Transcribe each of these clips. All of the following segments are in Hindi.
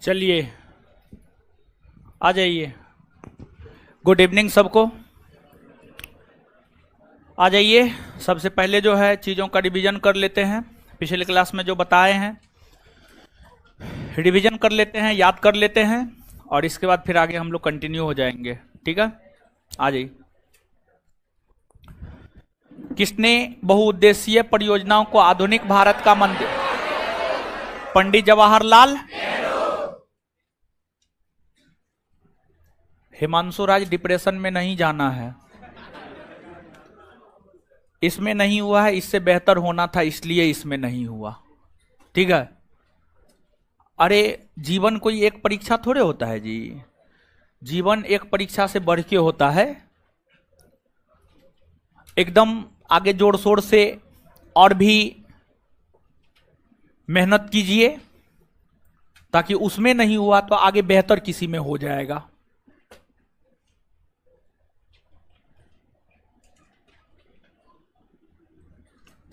चलिए आ जाइए। गुड इवनिंग सबको, आ जाइए। सबसे पहले जो है चीज़ों का रिवीजन कर लेते हैं। पिछले क्लास में जो बताए हैं रिवीजन कर लेते हैं, याद कर लेते हैं, और इसके बाद फिर आगे हम लोग कंटिन्यू हो जाएंगे। ठीक है, आ जाइए। किसने बहुउद्देशीय परियोजनाओं को आधुनिक भारत का मंदिर? पंडित जवाहरलाल। हिमांशु राज, डिप्रेशन में नहीं जाना है। इसमें नहीं हुआ है, इससे बेहतर होना था, इसलिए इसमें नहीं हुआ। ठीक है। अरे जीवन कोई एक परीक्षा थोड़े होता है जी, जीवन एक परीक्षा से बढ़ के होता है। एकदम आगे जोर शोर से और भी मेहनत कीजिए, ताकि उसमें नहीं हुआ तो आगे बेहतर किसी में हो जाएगा।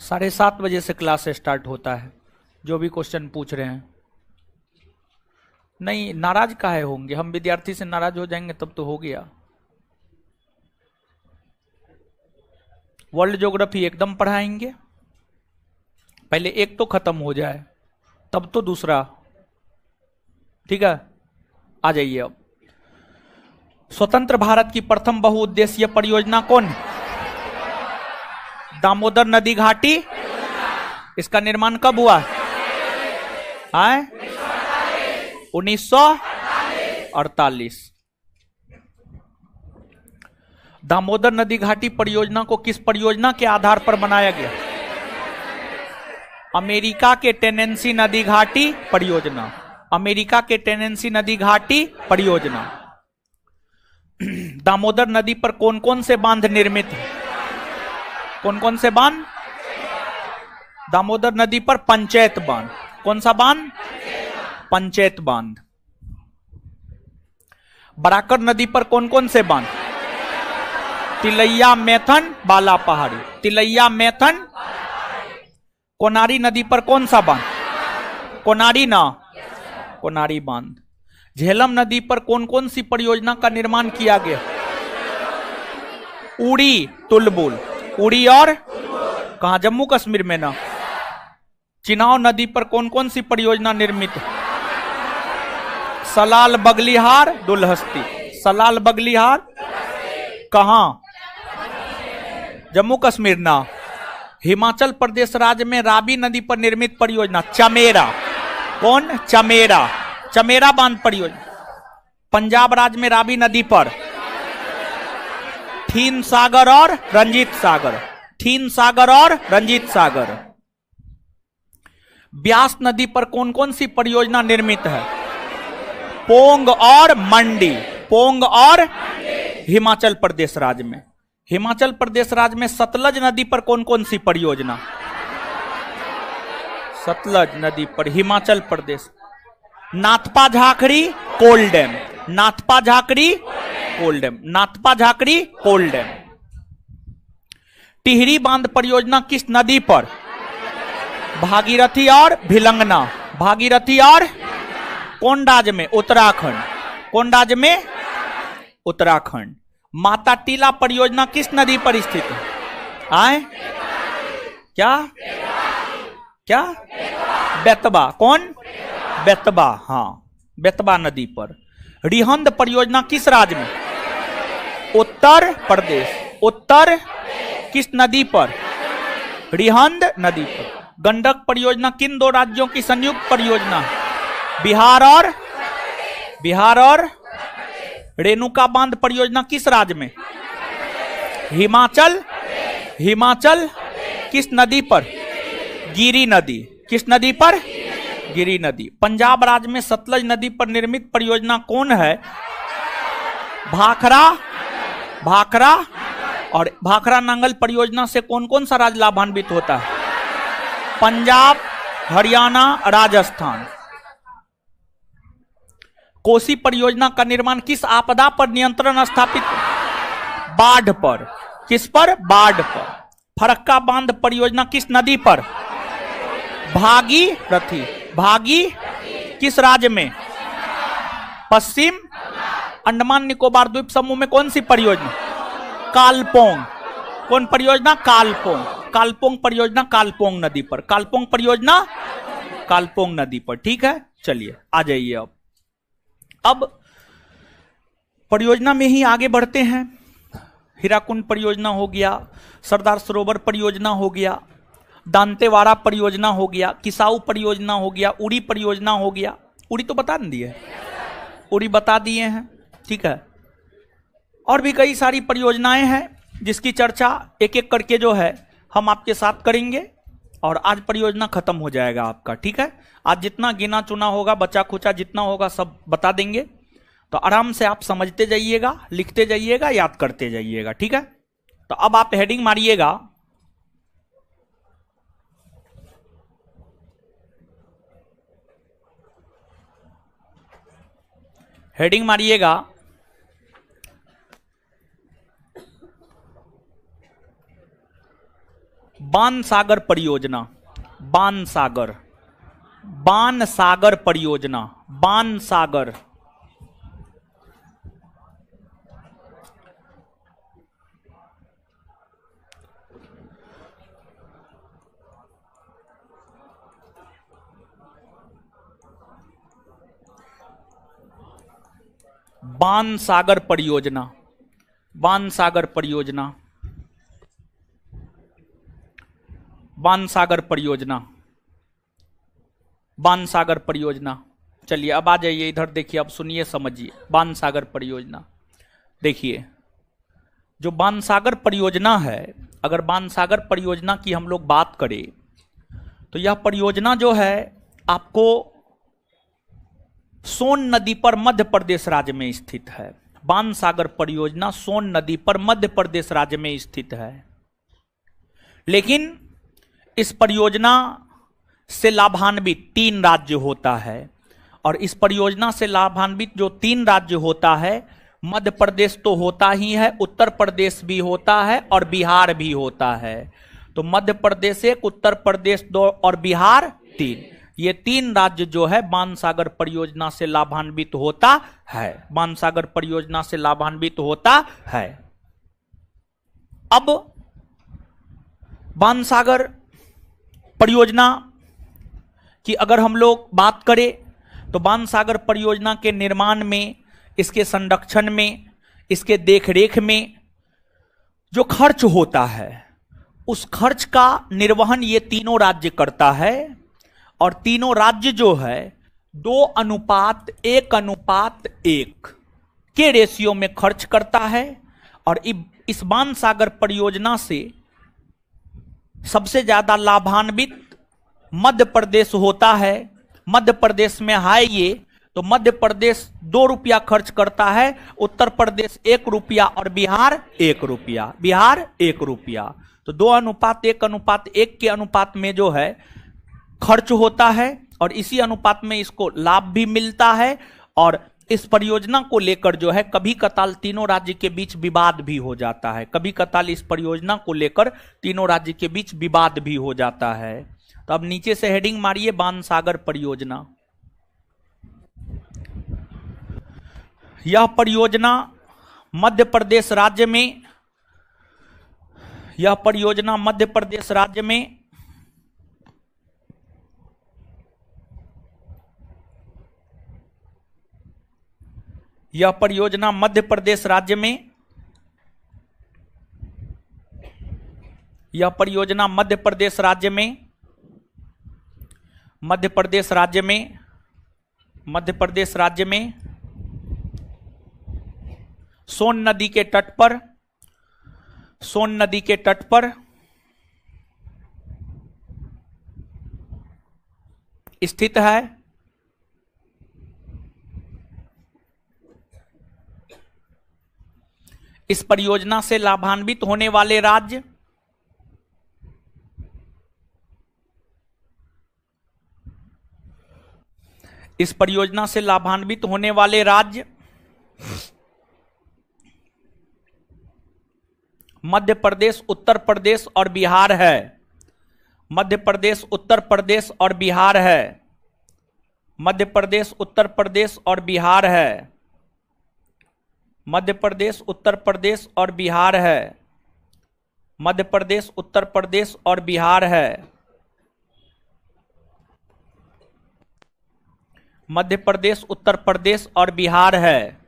साढ़े 7 बजे से क्लास स्टार्ट होता है। जो भी क्वेश्चन पूछ रहे हैं, नहीं नाराज काहे होंगे? हम विद्यार्थी से नाराज हो जाएंगे तब तो हो गया। वर्ल्ड ज्योग्राफी एकदम पढ़ाएंगे, पहले एक तो खत्म हो जाए तब तो दूसरा। ठीक है, आ जाइए। अब स्वतंत्र भारत की प्रथम बहुउद्देशीय परियोजना कौन है? दामोदर नदी घाटी। इसका निर्माण कब हुआ है? 1948। दामोदर नदी घाटी परियोजना को किस परियोजना के आधार पर बनाया गया? अमेरिका के टेनेंसी नदी घाटी परियोजना। अमेरिका के टेनेंसी नदी घाटी परियोजना। दामोदर नदी पर कौन कौन से बांध निर्मित हैं? कौन कौन से बांध? दामोदर नदी पर पंचायत बांध। कौन सा बांध? पंचायत बांध। बराकर नदी पर कौन कौन से बांध? तिलैया, मैथन, बाला पहाड़ी। तिलैया, मैथन। कोनारी नदी पर कौन सा बांध? कोनारी ना, कोनारी बांध। झेलम नदी पर कौन कौन सी परियोजना का निर्माण किया गया? उड़ी, तुलबुल। उड़ी और कहा? जम्मू कश्मीर में ना। चिनाव नदी पर कौन कौन सी परियोजना निर्मित है? सलाल, बगलिहार, दुलहस्ती। सलाल, बगलिहार कहां? जम्मू कश्मीर ना। हिमाचल प्रदेश राज्य में रावी नदी पर निर्मित परियोजना चमेरा। कौन? चमेरा। चमेरा बांध परियोजना। पंजाब राज्य में रावी नदी पर थीन सागर और रंजीत सागर। थीन सागर और रंजीत सागर। ब्यास नदी पर कौन कौन सी परियोजना निर्मित है? पोंग और मंडी। पोंग और हिमाचल प्रदेश राज्य में। हिमाचल प्रदेश राज्य में सतलज नदी पर कौन कौन सी परियोजना? सतलज नदी पर हिमाचल प्रदेश। नाथपा झाकड़ी कोल डैम। नाथपा झाकड़ी कोल डैम। नाथपा झाकड़ी कोल डैम। टिहरी बांध परियोजना किस नदी पर? भागीरथी और भिलंगना। भागीरथी और कौन राज्य में? उत्तराखंड। कौन राज्य में? उत्तराखंड। माता टीला परियोजना किस नदी पर स्थित है? क्या क्या? बेतबा। कौन? बेतबा, हाँ, बेतबा नदी पर। रिहंद परियोजना किस राज्य में? उत्तर प्रदेश। उत्तर किस नदी पर? रिहंद नदी पर। गंडक परियोजना किन दो राज्यों की संयुक्त परियोजना है? बिहार और रेणुका बांध परियोजना किस राज्य में? हिमाचल। हिमाचल किस नदी पर? गिरी नदी। किस नदी पर? गिरी नदी। पंजाब राज्य में सतलज नदी पर निर्मित परियोजना कौन है? भाखरा। भाखरा और भाखरा नांगल परियोजना से कौन कौन सा राज्य लाभान्वित होता है? पंजाब, हरियाणा, राजस्थान। कोसी परियोजना का निर्माण किस आपदा पर नियंत्रण स्थापित? बाढ़ पर। किस पर? बाढ़ पर। फरक्का बांध परियोजना किस नदी पर? भागीरथी। भागी किस राज्य में? पश्चिम अंडमान निकोबार द्वीप समूह में कौन सी परियोजना? कालपोंग। कौन परियोजना? कालपोंग। कालपोंग परियोजना कालपोंग नदी पर। कालपोंग परियोजना कालपोंग नदी पर। ठीक है, चलिए आ जाइए। अब परियोजना में ही आगे बढ़ते हैं। हीराकुंड परियोजना हो गया, सरदार सरोवर परियोजना हो गया, दांतेवाड़ा परियोजना हो गया, किसाऊ परियोजना हो गया, उड़ी परियोजना हो गया। उड़ी तो बता दिए, उड़ी बता दिए हैं। ठीक है, और भी कई सारी परियोजनाएं हैं जिसकी चर्चा एक एक करके जो है हम आपके साथ करेंगे, और आज परियोजना खत्म हो जाएगा आपका। ठीक है, आज जितना गिना चुना होगा, बचा खुचा जितना होगा सब बता देंगे। तो आराम से आप समझते जाइएगा, लिखते जाइएगा, याद करते जाइएगा। ठीक है, तो अब आप हेडिंग मारिएगा, हेडिंग मारिएगा बाणसागर परियोजना। बाणसागर, बाणसागर परियोजना, बाणसागर। बाणसागर परियोजना, बाणसागर परियोजना, बाणसागर परियोजना, बाणसागर परियोजना। चलिए अब आ जाइए इधर, देखिए, अब सुनिए, समझिए। बाणसागर परियोजना, देखिए, जो बाणसागर परियोजना है, अगर बाणसागर परियोजना की हम लोग बात करें तो यह परियोजना जो है आपको सोन नदी पर मध्य प्रदेश राज्य में स्थित है। बाणसागर परियोजना सोन नदी पर मध्य प्रदेश राज्य में स्थित है। लेकिन इस परियोजना से लाभान्वित 3 राज्य होता है, और इस परियोजना से लाभान्वित जो 3 राज्य होता है, मध्य प्रदेश तो होता ही है, उत्तर प्रदेश भी होता है और बिहार भी होता है। तो मध्य प्रदेश 1, उत्तर प्रदेश 2 और बिहार 3, ये 3 राज्य जो है बाणसागर परियोजना से लाभान्वित होता है। बाणसागर परियोजना से लाभान्वित होता है। अब बाणसागर परियोजना की अगर हम लोग बात करें तो बाणसागर परियोजना के निर्माण में, इसके संरक्षण में, इसके देखरेख में जो खर्च होता है, उस खर्च का निर्वहन ये तीनों राज्य करता है। और तीनों राज्य जो है 2:1:1 के रेशियो में खर्च करता है। और इस बाणसागर परियोजना से सबसे ज्यादा लाभान्वित मध्य प्रदेश होता है। मध्य प्रदेश में है ये, तो मध्य प्रदेश 2 रुपया खर्च करता है, उत्तर प्रदेश 1 रुपया और बिहार 1 रुपया। बिहार 1 रुपया, तो 2:1:1 के अनुपात में जो है खर्च होता है, और इसी अनुपात में इसको लाभ भी मिलता है। और इस परियोजना को लेकर जो है कभी कताल तीनों राज्य के बीच विवाद भी हो जाता है। कभी कताल इस परियोजना को लेकर तीनों राज्य के बीच विवाद भी हो जाता है। तो अब नीचे से हेडिंग मारिए, बाणसागर परियोजना। यह परियोजना मध्य प्रदेश राज्य में, यह परियोजना मध्य प्रदेश राज्य में यह परियोजना मध्य प्रदेश राज्य में, यह परियोजना मध्य प्रदेश राज्य में, मध्य प्रदेश राज्य में, मध्य प्रदेश राज्य में सोन नदी के तट पर, सोन नदी के तट पर स्थित है। इस परियोजना से लाभान्वित होने वाले राज्य इस परियोजना से लाभान्वित होने वाले राज्य मध्य प्रदेश, उत्तर प्रदेश और बिहार है। मध्य प्रदेश, उत्तर प्रदेश और बिहार है। मध्य प्रदेश, उत्तर प्रदेश और बिहार है। मध्य प्रदेश, उत्तर प्रदेश और बिहार है। मध्य प्रदेश, उत्तर प्रदेश और बिहार है। मध्य प्रदेश, उत्तर प्रदेश और बिहार है।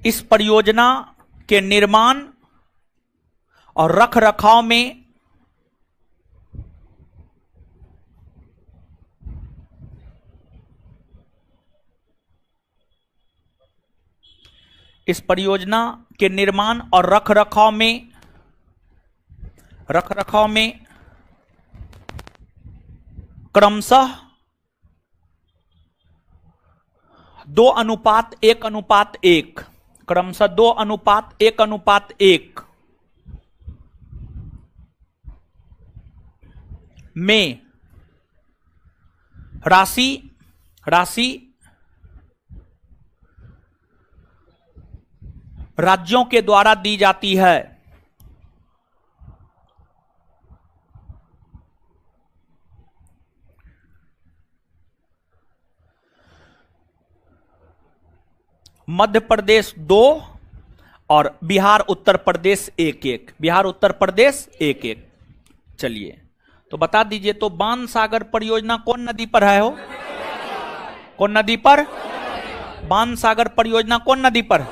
इस परियोजना के निर्माण और रखरखाव में इस परियोजना के निर्माण और रखरखाव में क्रमशः 2:1:1, क्रमशः 2:1:1 में राशि राज्यों के द्वारा दी जाती है। मध्य प्रदेश 2 और बिहार उत्तर प्रदेश 1-1, बिहार उत्तर प्रदेश 1-1। चलिए तो बता दीजिए, तो बाणसागर परियोजना कौन नदी पर है? हो कौन नदी पर? बाणसागर परियोजना कौन नदी पर?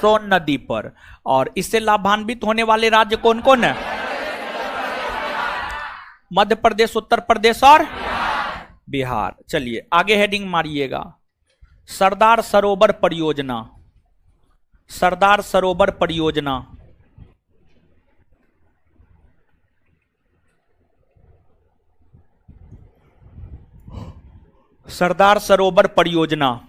सोन नदी पर। और इससे लाभान्वित होने वाले राज्य कौन कौन है? मध्य प्रदेश, उत्तर प्रदेश और बिहार। चलिए आगे हेडिंग मारिएगा, सरदार सरोवर परियोजना। सरदार सरोवर परियोजना, सरदार सरोवर परियोजना।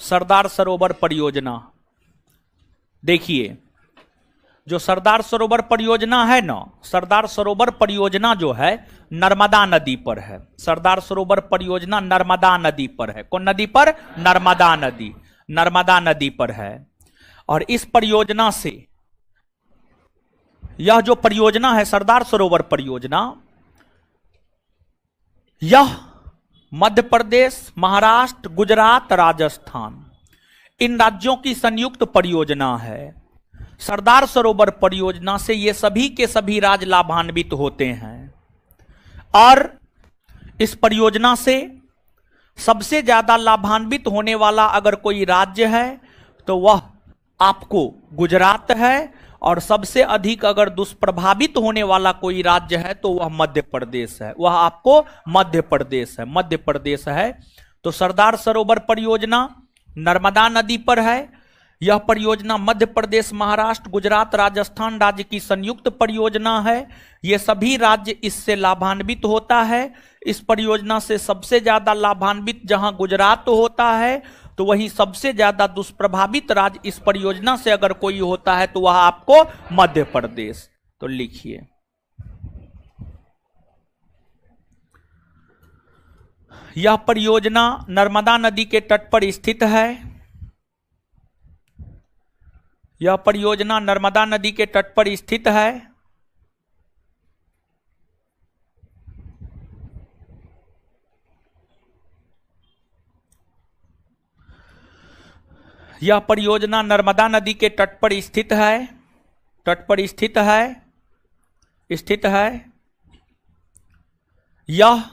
सरदार सरोवर परियोजना, देखिए जो सरदार सरोवर परियोजना है ना, सरदार सरोवर परियोजना जो है नर्मदा नदी पर है। सरदार सरोवर परियोजना नर्मदा नदी पर है। कौन नदी पर? नर्मदा नदी, नर्मदा नदी पर है। और इस परियोजना से, यह जो परियोजना है सरदार सरोवर परियोजना, यह मध्य प्रदेश, महाराष्ट्र, गुजरात, राजस्थान, इन राज्यों की संयुक्त परियोजना है। सरदार सरोवर परियोजना से ये सभी के सभी राज्य लाभान्वित होते हैं। और इस परियोजना से सबसे ज्यादा लाभान्वित होने वाला अगर कोई राज्य है तो वह आपको गुजरात है, और सबसे अधिक अगर दुष्प्रभावित होने वाला कोई राज्य है तो वह मध्य प्रदेश है। वह आपको मध्य प्रदेश है, मध्य प्रदेश है। तो सरदार सरोवर परियोजना नर्मदा नदी पर है। यह परियोजना मध्य प्रदेश, महाराष्ट्र, गुजरात, राजस्थान राज्य की संयुक्त परियोजना है। ये सभी राज्य इससे लाभान्वित होता है। इस परियोजना से सबसे ज्यादा लाभान्वित जहां गुजरात होता है, तो वही सबसे ज्यादा दुष्प्रभावित राज्य इस परियोजना से अगर कोई होता है तो वह आपको मध्य प्रदेश। तो लिखिए, यह परियोजना नर्मदा नदी के तट पर स्थित है। यह परियोजना नर्मदा नदी के तट पर स्थित है। यह परियोजना नर्मदा नदी के तट पर स्थित है। तट पर स्थित है, स्थित है। यह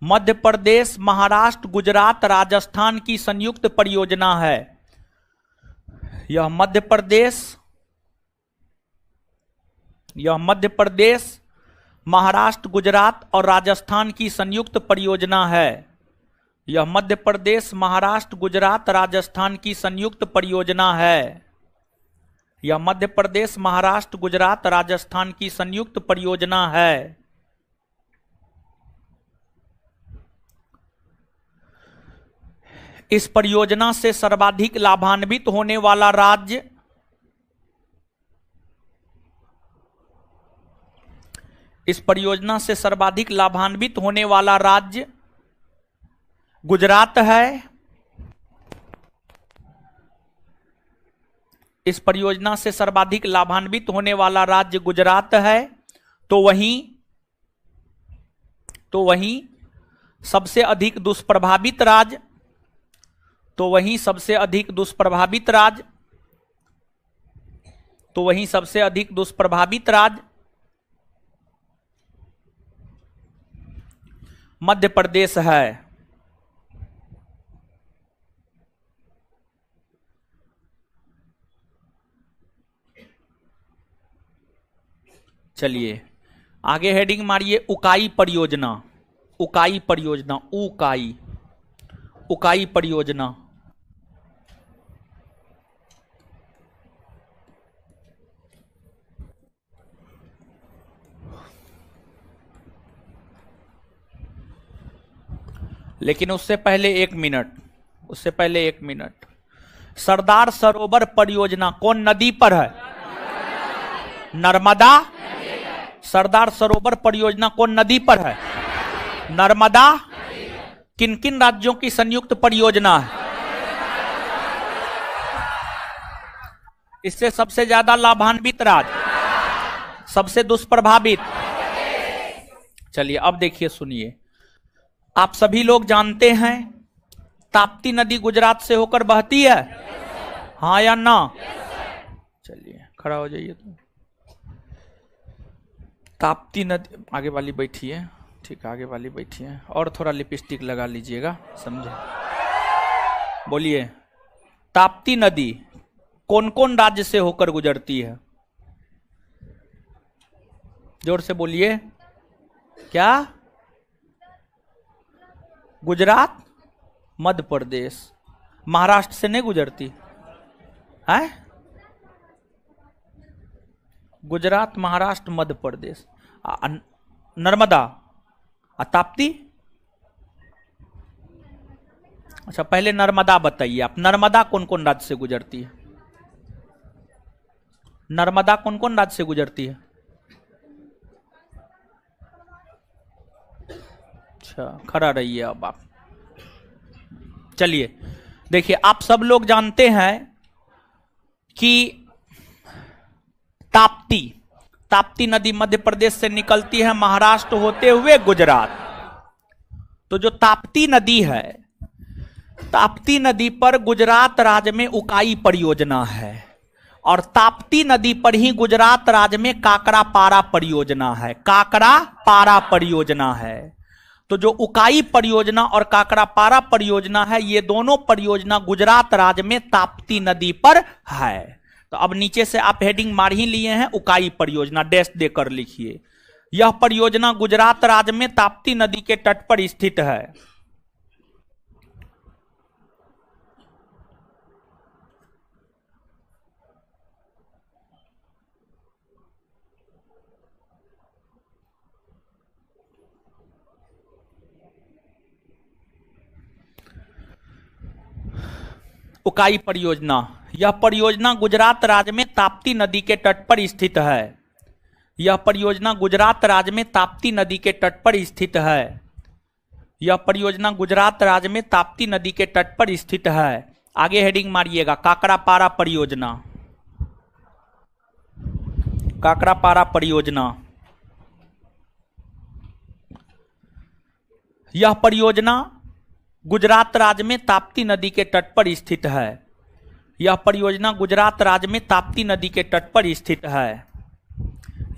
मध्य प्रदेश, महाराष्ट्र, गुजरात, राजस्थान की संयुक्त परियोजना है। यह मध्य प्रदेश, महाराष्ट्र, गुजरात और राजस्थान की संयुक्त परियोजना है। यह मध्य प्रदेश, महाराष्ट्र, गुजरात, राजस्थान की संयुक्त परियोजना है। यह मध्य प्रदेश, महाराष्ट्र, गुजरात, राजस्थान की संयुक्त परियोजना है। इस परियोजना से सर्वाधिक लाभान्वित होने वाला राज्य इस परियोजना से सर्वाधिक लाभान्वित होने वाला राज्य गुजरात है। इस परियोजना से सर्वाधिक लाभान्वित होने वाला राज्य गुजरात है। तो वहीं सबसे अधिक दुष्प्रभावित राज्य, मध्य प्रदेश है। चलिए आगे हेडिंग मारिए उकाई परियोजना। उकाई परियोजना। लेकिन उससे पहले एक मिनट, सरदार सरोवर परियोजना कौन नदी पर है? नर्मदा। सरदार सरोवर परियोजना कौन नदी पर है? नर्मदा। किन किन राज्यों की संयुक्त परियोजना है? इससे सबसे ज्यादा लाभान्वित राज्य, सबसे दुष्प्रभावित। चलिए अब देखिए, सुनिए। आप सभी लोग जानते हैं ताप्ती नदी गुजरात से होकर बहती है, हाँ या ना? चलिए खड़ा हो जाइए। तो ताप्ती नदी, आगे वाली बैठी है, ठीक है, आगे वाली बैठी है, और थोड़ा लिपस्टिक लगा लीजिएगा, समझे? बोलिए, ताप्ती नदी कौन कौन राज्य से होकर गुजरती है? जोर से बोलिए। क्या? गुजरात, मध्य प्रदेश, महाराष्ट्र से नहीं गुजरती है? गुजरात, महाराष्ट्र, मध्य प्रदेश, नर्मदा, ताप्ती। अच्छा पहले नर्मदा बताइए आप, नर्मदा कौन कौन राज्य से गुजरती है? नर्मदा कौन कौन राज्य से गुजरती है? अच्छा खड़ा रहिए अब आप। चलिए देखिए, आप सब लोग जानते हैं कि ताप्ती नदी मध्य प्रदेश से निकलती है, महाराष्ट्र होते हुए गुजरात। तो जो ताप्ती नदी है, ताप्ती नदी पर गुजरात राज्य में उकाई परियोजना है, और ताप्ती नदी पर ही गुजरात राज्य में काकरापारा परियोजना है। तो जो उकाई परियोजना और काकरापारा परियोजना है, ये दोनों परियोजना गुजरात राज्य में ताप्ती नदी पर है। तो अब नीचे से आप हेडिंग मार ही लिए हैं, उकाई परियोजना, डैश देकर लिखिए। यह परियोजना गुजरात राज्य में ताप्ती नदी के तट पर स्थित है। उकाई परियोजना, यह परियोजना गुजरात राज्य में ताप्ती नदी के तट पर स्थित है। यह परियोजना गुजरात राज्य में ताप्ती नदी के तट पर स्थित है। यह परियोजना गुजरात राज्य में ताप्ती नदी के तट पर स्थित है। आगे हेडिंग मारिएगा, काकरापारा परियोजना। काकरापारा परियोजना, यह परियोजना गुजरात राज्य में ताप्ती नदी के तट पर स्थित है। यह परियोजना गुजरात राज्य में ताप्ती नदी के तट पर स्थित है।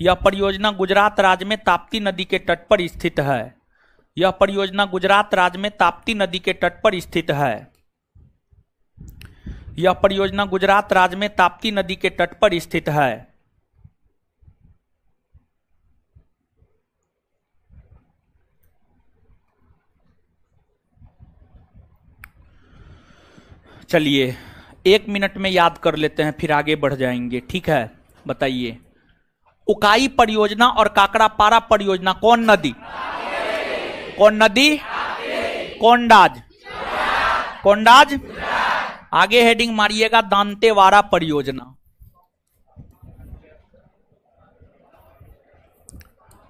यह परियोजना गुजरात राज्य में ताप्ती नदी के तट पर स्थित है। यह परियोजना गुजरात राज्य में ताप्ती नदी के तट पर स्थित है। यह परियोजना गुजरात राज्य में ताप्ती नदी के तट पर स्थित है। चलिए 1 मिनट में याद कर लेते हैं, फिर आगे बढ़ जाएंगे, ठीक है? बताइए, उकाई परियोजना और काकरापारा परियोजना कौन नदी? कौन नदी? कोंडाज। कोंडाज। आगे हेडिंग मारिएगा, दांतेवाड़ा परियोजना।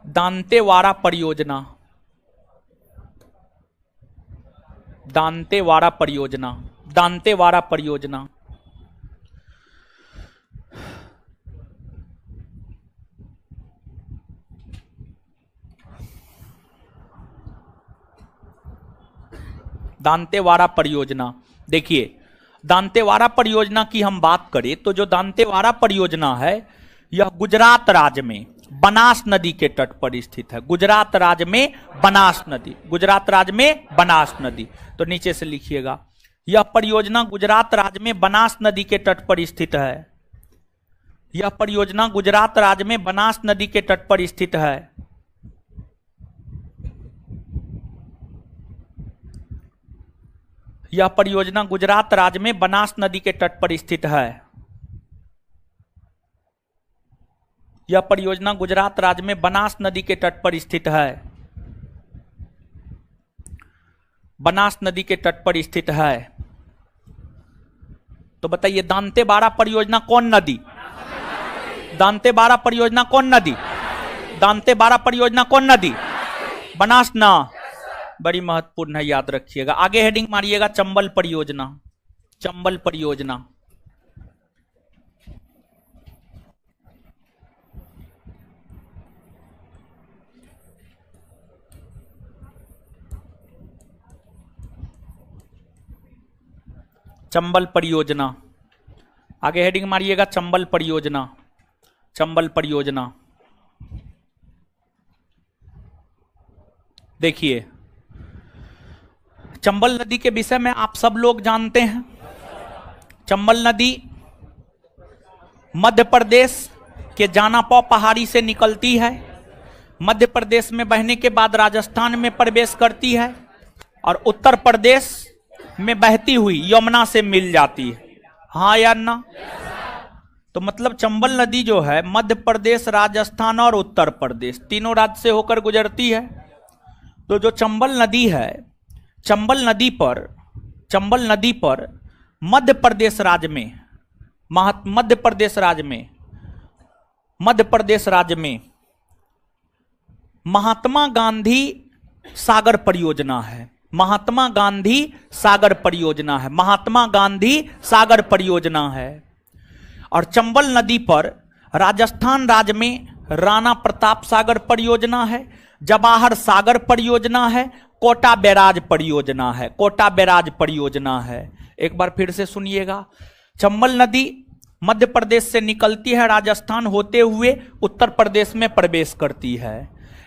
दांतेवाड़ा परियोजना। दांतेवाड़ा परियोजना, दांतेवाड़ा परियोजना। दांतेवाड़ा परियोजना, देखिए दांतेवाड़ा परियोजना की हम बात करें तो जो दांतेवाड़ा परियोजना है यह गुजरात राज्य में बनास नदी के तट पर स्थित है। गुजरात राज्य में बनास नदी, गुजरात राज्य में बनास नदी। तो नीचे से लिखिएगा, यह परियोजना गुजरात राज्य में बनास नदी के तट पर स्थित है। यह परियोजना गुजरात राज्य में बनास नदी के तट पर स्थित है। यह परियोजना गुजरात राज्य में बनास नदी के तट पर स्थित है। यह परियोजना गुजरात राज्य में बनास नदी के तट पर स्थित है। बनास नदी के तट पर स्थित है। तो बताइए दांतेवाड़ा परियोजना कौन नदी? दांतेवाड़ा परियोजना कौन नदी? दांतेवाड़ा परियोजना कौन नदी? बनास ना, बड़ी महत्वपूर्ण है, याद रखिएगा। आगे हेडिंग मारिएगा चंबल परियोजना। चंबल परियोजना, चंबल परियोजना, आगे हेडिंग मारिएगा चंबल परियोजना। चंबल परियोजना, देखिए चंबल नदी के विषय में आप सब लोग जानते हैं। चंबल नदी मध्य प्रदेश के जानापा पहाड़ी से निकलती है, मध्य प्रदेश में बहने के बाद राजस्थान में प्रवेश करती है और उत्तर प्रदेश में बहती हुई यमुना से मिल जाती है। हाँ या ना? तो मतलब चंबल नदी जो है मध्य प्रदेश, राजस्थान और उत्तर प्रदेश तीनों राज्य से होकर गुजरती है। तो जो चंबल नदी है, चंबल नदी पर मध्य प्रदेश राज्य में मध्य प्रदेश राज्य में महात्मा गांधी सागर परियोजना है। महात्मा गांधी सागर परियोजना है। महात्मा गांधी सागर परियोजना है। और चंबल नदी पर राजस्थान राज्य में राणा प्रताप सागर परियोजना है, जवाहर सागर परियोजना है, कोटा बैराज परियोजना है। कोटा बैराज परियोजना है। एक बार फिर से सुनिएगा, चंबल नदी मध्य प्रदेश से निकलती है, राजस्थान होते हुए उत्तर प्रदेश में प्रवेश करती है।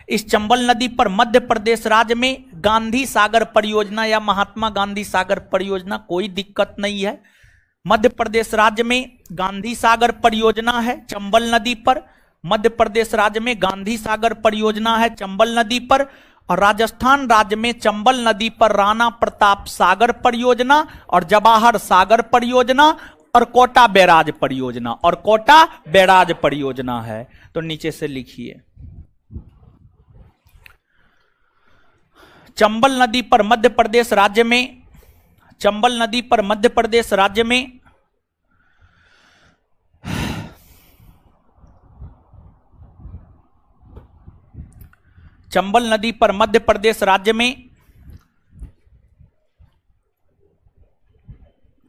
इस चंबल नदी पर मध्य प्रदेश राज्य में गांधी सागर परियोजना या महात्मा गांधी सागर परियोजना, कोई दिक्कत नहीं है। मध्य प्रदेश राज्य में गांधी सागर परियोजना है चंबल नदी पर। मध्य प्रदेश राज्य में गांधी सागर परियोजना है चंबल नदी पर। और राजस्थान राज्य में चंबल नदी पर राणा प्रताप सागर परियोजना और जवाहर सागर परियोजना और कोटा बैराज परियोजना है। तो नीचे से लिखिए, चंबल नदी पर मध्य प्रदेश राज्य में, चंबल नदी पर मध्य प्रदेश राज्य में चंबल नदी पर मध्य प्रदेश राज्य में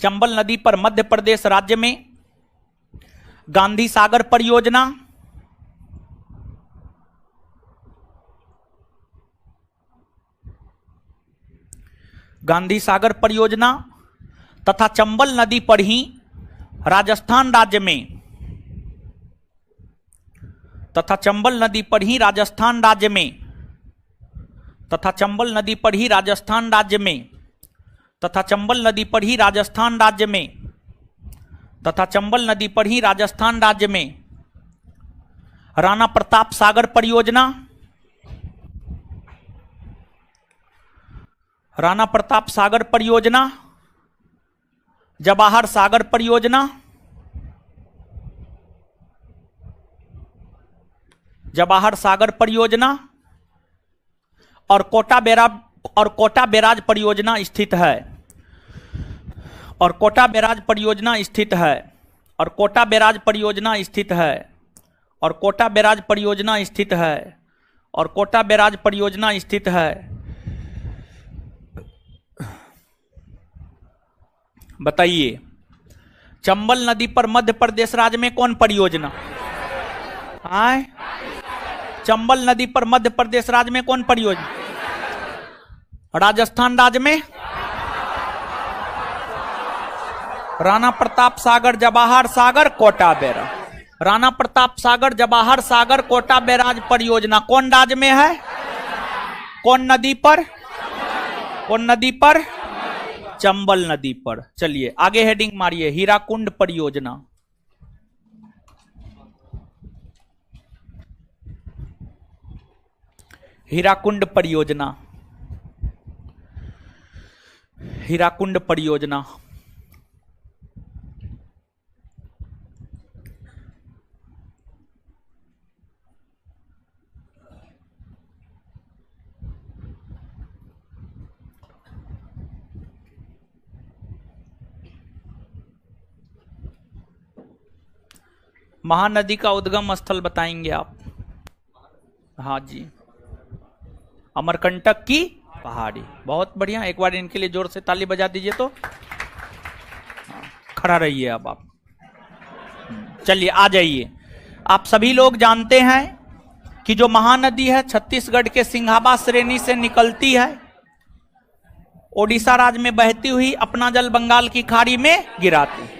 चंबल नदी पर मध्य प्रदेश राज्य में गांधी सागर परियोजना, गांधी सागर परियोजना तथा चंबल नदी पर ही राजस्थान राज्य में तथा चंबल नदी पर ही राजस्थान राज्य में तथा चंबल नदी पर ही राजस्थान राज्य में तथा चंबल नदी पर ही राजस्थान राज्य में तथा चंबल नदी पर ही राजस्थान राज्य में राणा प्रताप सागर परियोजना, राणा प्रताप सागर परियोजना, जवाहर सागर परियोजना, जवाहर सागर परियोजना और कोटा बैराज परियोजना स्थित है। और कोटा बैराज परियोजना स्थित है। और कोटा बैराज परियोजना स्थित है। और कोटा बैराज परियोजना स्थित है। और कोटा बैराज परियोजना स्थित है। बताइए, चंबल नदी पर मध्य प्रदेश राज्य में कौन परियोजना? आए, चंबल नदी पर मध्य प्रदेश राज्य में कौन परियोजना? राजस्थान राज्य में राणा प्रताप सागर, जवाहर सागर, कोटा बैराज। राणा प्रताप सागर, जवाहर सागर, कोटा बैराज परियोजना कौन राज्य में है? कौन नदी पर? कौन नदी पर? चंबल नदी पर। चलिए आगे हेडिंग मारिए, हीराकुंड परियोजना। हीराकुंड परियोजना, हीराकुंड परियोजना। महानदी का उद्गम स्थल बताएंगे आप? हाँ जी, अमरकंटक की पहाड़ी। बहुत बढ़िया, एक बार इनके लिए जोर से ताली बजा दीजिए तो। खड़ा रहिए अब आप। चलिए आ जाइए। आप सभी लोग जानते हैं कि जो महानदी है छत्तीसगढ़ के सिंघाबा श्रेणी से निकलती है, ओडिशा राज्य में बहती हुई अपना जल बंगाल की खाड़ी में गिराती है।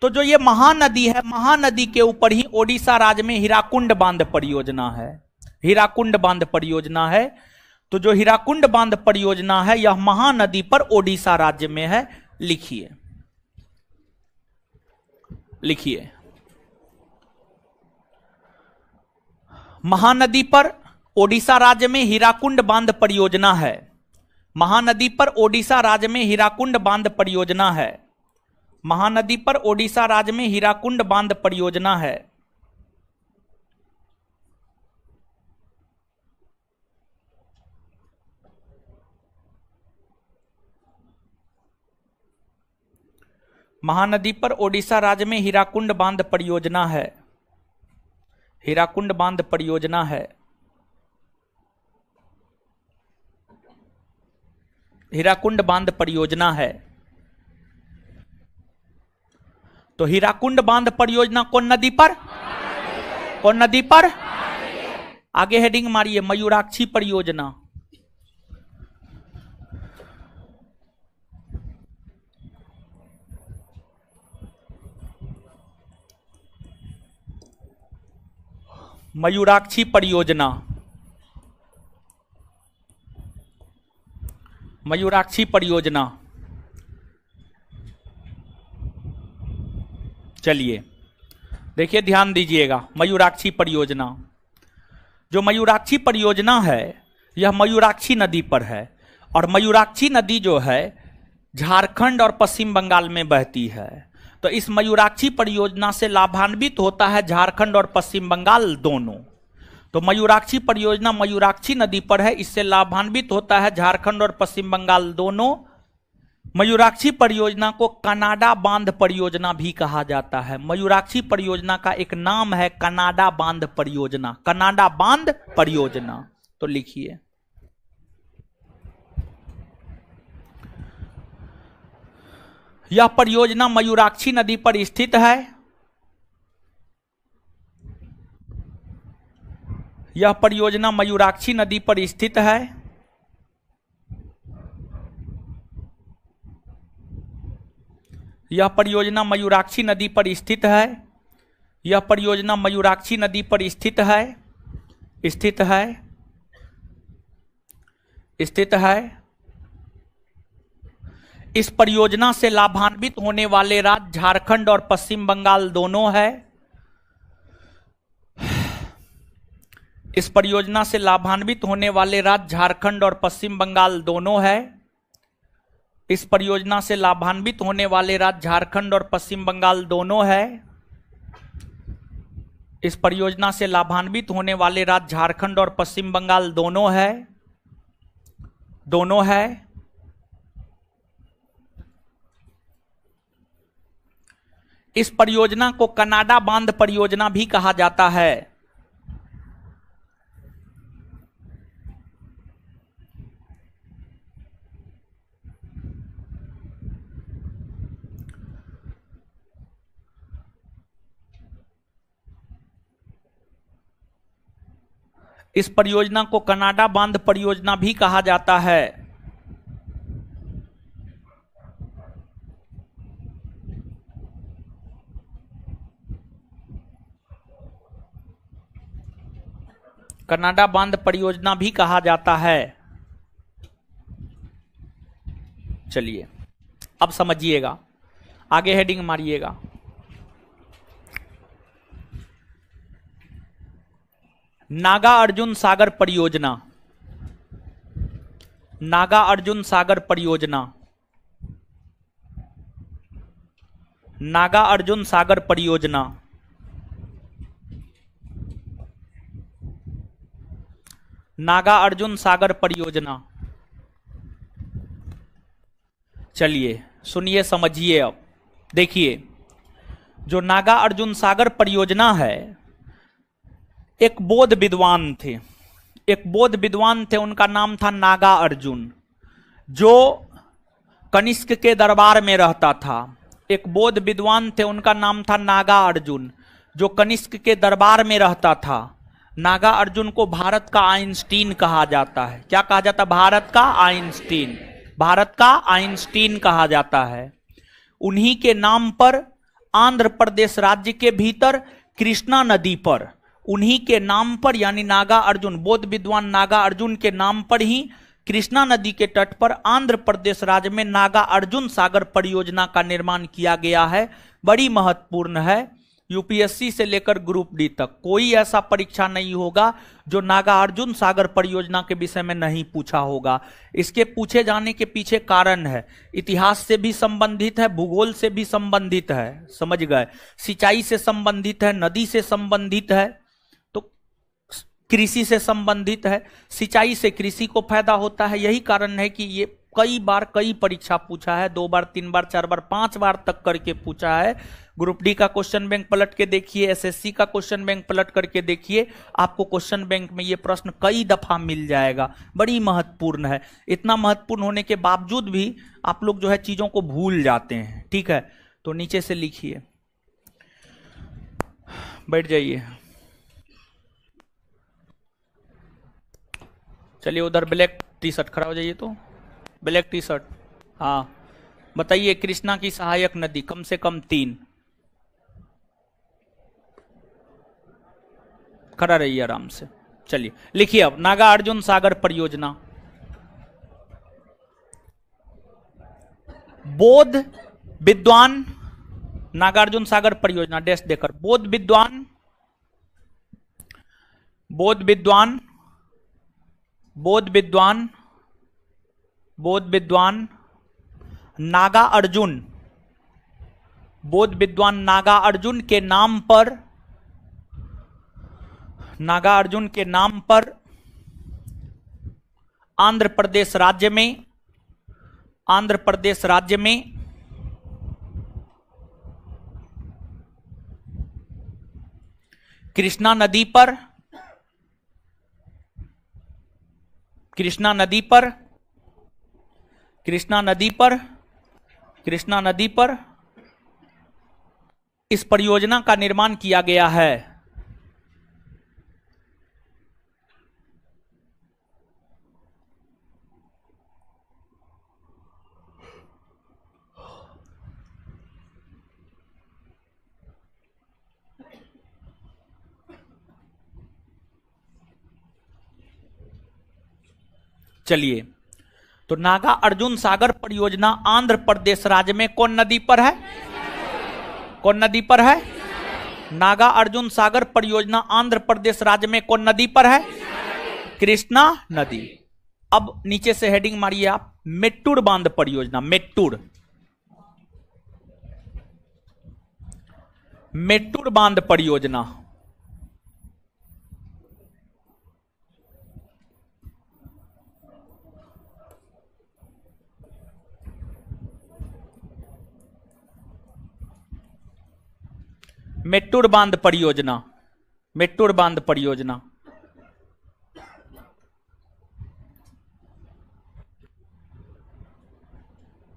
तो जो ये महानदी है, महानदी के ऊपर ही ओडिशा राज्य में हीराकुंड बांध परियोजना है। हीराकुंड बांध परियोजना है। तो जो हीराकुंड बांध परियोजना है यह महानदी पर ओडिशा राज्य में है। लिखिए, लिखिए, महानदी पर ओडिशा राज्य में हीराकुंड बांध परियोजना है। महानदी पर ओडिशा राज्य में हीराकुंड बांध परियोजना है। महानदी पर ओडिशा राज्य में हीराकुंड बांध परियोजना है। महानदी पर ओडिशा राज्य में हीराकुंड बांध परियोजना है। हीराकुंड बांध परियोजना है। हीराकुंड बांध परियोजना है। तो हीराकुंड बांध परियोजना कौन नदी पर? कौन नदी पर? आगे हेडिंग मारिए, मयूराक्षी परियोजना। मयूराक्षी परियोजना, मयूराक्षी परियोजना। चलिए देखिए, ध्यान दीजिएगा, मयूराक्षी परियोजना। जो मयूराक्षी परियोजना है यह मयूराक्षी नदी पर है। और मयूराक्षी नदी जो है झारखंड और पश्चिम बंगाल में बहती है। तो इस मयूराक्षी परियोजना से लाभान्वित होता है झारखंड और पश्चिम बंगाल दोनों। तो मयूराक्षी परियोजना मयूराक्षी नदी पर है, इससे लाभान्वित होता है झारखंड और पश्चिम बंगाल दोनों। मयूराक्षी परियोजना को कनाडा बांध परियोजना भी कहा जाता है। मयूराक्षी परियोजना का एक नाम है कनाडा बांध परियोजना। कनाडा बांध परियोजना। तो लिखिए, यह परियोजना मयूराक्षी नदी पर स्थित है। यह परियोजना मयूराक्षी नदी पर स्थित है। यह परियोजना मयूराक्षी नदी पर स्थित है। यह परियोजना मयूराक्षी नदी पर स्थित है। स्थित है। स्थित है। इस परियोजना से लाभान्वित होने वाले राज्य झारखंड और पश्चिम बंगाल दोनों है। इस परियोजना से लाभान्वित होने वाले राज्य झारखंड और पश्चिम बंगाल दोनों है। इस परियोजना से लाभान्वित होने वाले राज्य झारखंड और पश्चिम बंगाल दोनों है। इस परियोजना से लाभान्वित होने वाले राज्य झारखंड और पश्चिम बंगाल दोनों है। दोनों है। इस परियोजना को कनाडा बांध परियोजना भी कहा जाता है। इस परियोजना को कनाडा बांध परियोजना भी कहा जाता है। कनाडा बांध परियोजना भी कहा जाता है। चलिए अब समझिएगा, आगे हेडिंग मारिएगा। नागा अर्जुन सागर परियोजना, नागा अर्जुन सागर परियोजना, नागा अर्जुन सागर परियोजना, नागा अर्जुन सागर परियोजना। चलिए सुनिए समझिए। अब देखिए, जो नागा अर्जुन सागर परियोजना है, एक बौद्ध विद्वान थे, एक बौद्ध विद्वान थे, उनका नाम था नागा अर्जुन, जो कनिष्क के दरबार में रहता था। एक बौद्ध विद्वान थे, उनका नाम था नागा अर्जुन, जो कनिष्क के दरबार में रहता था। नागा अर्जुन को भारत का आइंस्टीन कहा जाता है। क्या कहा जाता है? भारत का आइंस्टीन, भारत का आइंस्टीन कहा जाता है। उन्हीं के नाम पर आंध्र प्रदेश राज्य के भीतर कृष्णा नदी पर, उन्हीं के नाम पर, यानी नागा अर्जुन, बौद्ध विद्वान नागा अर्जुन के नाम पर ही कृष्णा नदी के तट पर आंध्र प्रदेश राज्य में नागा अर्जुन सागर परियोजना का निर्माण किया गया है। बड़ी महत्वपूर्ण है। यूपीएससी से लेकर ग्रुप डी तक कोई ऐसा परीक्षा नहीं होगा जो नागा अर्जुन सागर परियोजना के विषय में नहीं पूछा होगा। इसके पूछे जाने के पीछे कारण है, इतिहास से भी संबंधित है, भूगोल से भी संबंधित है, समझ गए, सिंचाई से संबंधित है, नदी से संबंधित है, तो कृषि से संबंधित है। सिंचाई से कृषि को फायदा होता है। यही कारण है कि ये कई बार कई परीक्षा पूछा है, 2 बार 3 बार 4 बार 5 बार तक करके पूछा है। ग्रुप डी का क्वेश्चन बैंक पलट के देखिए, एसएससी का क्वेश्चन बैंक पलट करके देखिए, आपको क्वेश्चन बैंक में ये प्रश्न कई दफा मिल जाएगा। बड़ी महत्वपूर्ण है। इतना महत्वपूर्ण होने के बावजूद भी आप लोग जो है चीजों को भूल जाते हैं। ठीक है, तो नीचे से लिखिए, बैठ जाइए। चलिए उधर ब्लैक टी शर्ट खड़ा हो जाइए, तो ब्लैक टी शर्ट, हाँ बताइए। कृष्णा की सहायक नदी कम से कम 3, खड़ा रहिए आराम से। चलिए लिखिए अब, नागा अर्जुन सागर परियोजना, बौद्ध विद्वान, नागार्जुन सागर परियोजना डैश देकर, बौद्ध विद्वान, बौद्ध विद्वान, बौद्ध विद्वान, बौद्ध विद्वान नागा अर्जुन, बौद्ध विद्वान नागा अर्जुन के नाम पर, नागा अर्जुन के नाम पर आंध्र प्रदेश राज्य में, आंध्र प्रदेश राज्य में कृष्णा नदी पर, कृष्णा नदी पर, कृष्णा नदी पर, कृष्णा नदी पर इस परियोजना का निर्माण किया गया है। चलिए, तो नागा अर्जुन सागर परियोजना आंध्र प्रदेश राज्य में कौन नदी पर है? कौन नदी पर है? नागा अर्जुन सागर परियोजना आंध्र प्रदेश राज्य में कौन नदी पर है? कृष्णा नदी। अब नीचे से हेडिंग मारिए आप, मेट्टूर बांध परियोजना, मेट्टूर, मेट्टूर बांध परियोजना, मेट्टूर बांध परियोजना, मेट्टूर बांध परियोजना,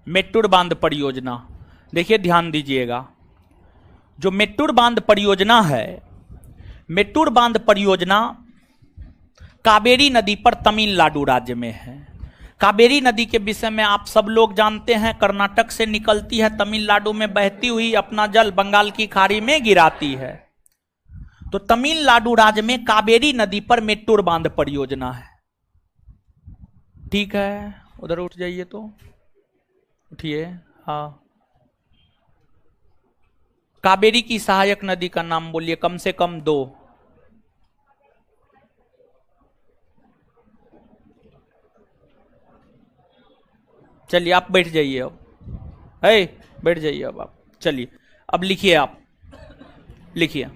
मेट्टूर बांध परियोजना। देखिए ध्यान दीजिएगा, जो मेट्टूर बांध परियोजना है, मेट्टूर बांध परियोजना कावेरी नदी पर तमिलनाडु राज्य में है। कावेरी नदी के विषय में आप सब लोग जानते हैं, कर्नाटक से निकलती है, तमिलनाडु में बहती हुई अपना जल बंगाल की खाड़ी में गिराती है। तो तमिलनाडु राज्य में कावेरी नदी पर मेट्टूर बांध परियोजना है। ठीक है, उधर उठ जाइए, तो उठिए। हाँ, कावेरी की सहायक नदी का नाम बोलिए, कम से कम 2। चलिए आप बैठ जाइए, अब है, बैठ जाइए अब आप। चलिए अब लिखिए, आप लिखिए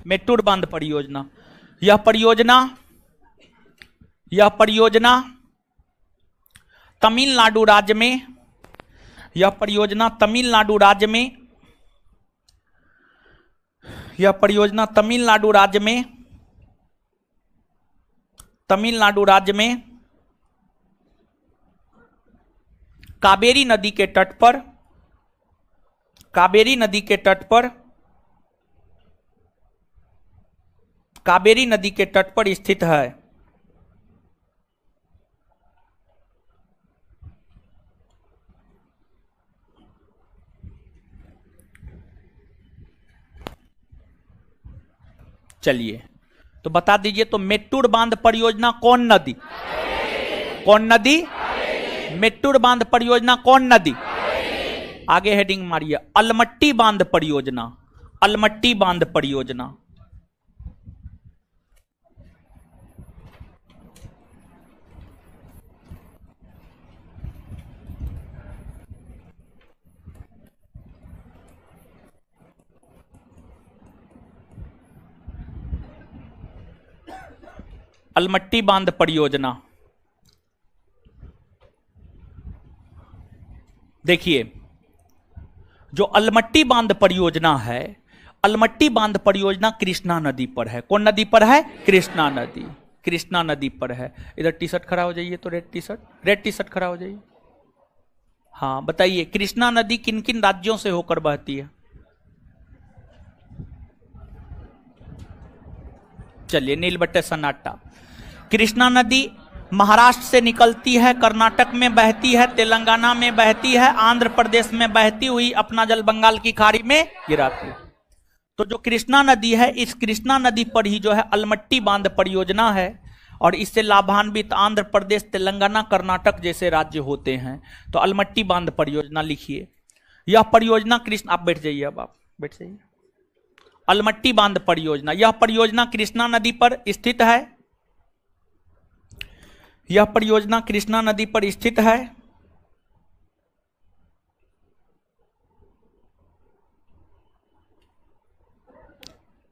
मेट्टूर बांध परियोजना। यह परियोजना तमिलनाडु राज्य में, यह परियोजना तमिलनाडु राज्य में, यह परियोजना तमिलनाडु राज्य में, तमिलनाडु राज्य में कावेरी नदी के तट पर, कावेरी नदी के तट पर, कावेरी नदी के तट पर स्थित है। चलिए तो बता दीजिए, तो मेट्टूर बांध परियोजना कौन नदी? कौन नदी? मेट्टूर बांध परियोजना कौन नदी? आगे हेडिंग मारिए, अलमट्टी बांध परियोजना। अलमट्टी बांध परियोजना। अलमट्टी बांध परियोजना। देखिए, जो अलमट्टी बांध परियोजना है, अलमट्टी बांध परियोजना कृष्णा नदी पर है। कौन नदी पर है? कृष्णा नदी। कृष्णा नदी पर है। इधर टी शर्ट खड़ा हो जाइए, तो रेड टी शर्ट खड़ा हो जाइए। हाँ बताइए, कृष्णा नदी किन किन राज्यों से होकर बहती है? चलिए, नील बट्टे सन्नाटा। कृष्णा नदी महाराष्ट्र से निकलती है, कर्नाटक में बहती है, तेलंगाना में बहती है, आंध्र प्रदेश में बहती हुई अपना जल बंगाल की खाड़ी में गिराती है। तो जो कृष्णा नदी है, इस कृष्णा नदी पर ही जो है अलमट्टी बांध परियोजना है, और इससे लाभान्वित आंध्र प्रदेश, तेलंगाना, कर्नाटक जैसे राज्य होते हैं। तो अलमट्टी बांध परियोजना लिखिए। यह परियोजना कृष्ण, आप बैठ जाइए, अब आप बैठ जाइए। अलमट्टी बांध परियोजना, यह परियोजना कृष्णा नदी पर स्थित है। यह परियोजना कृष्णा नदी पर स्थित है।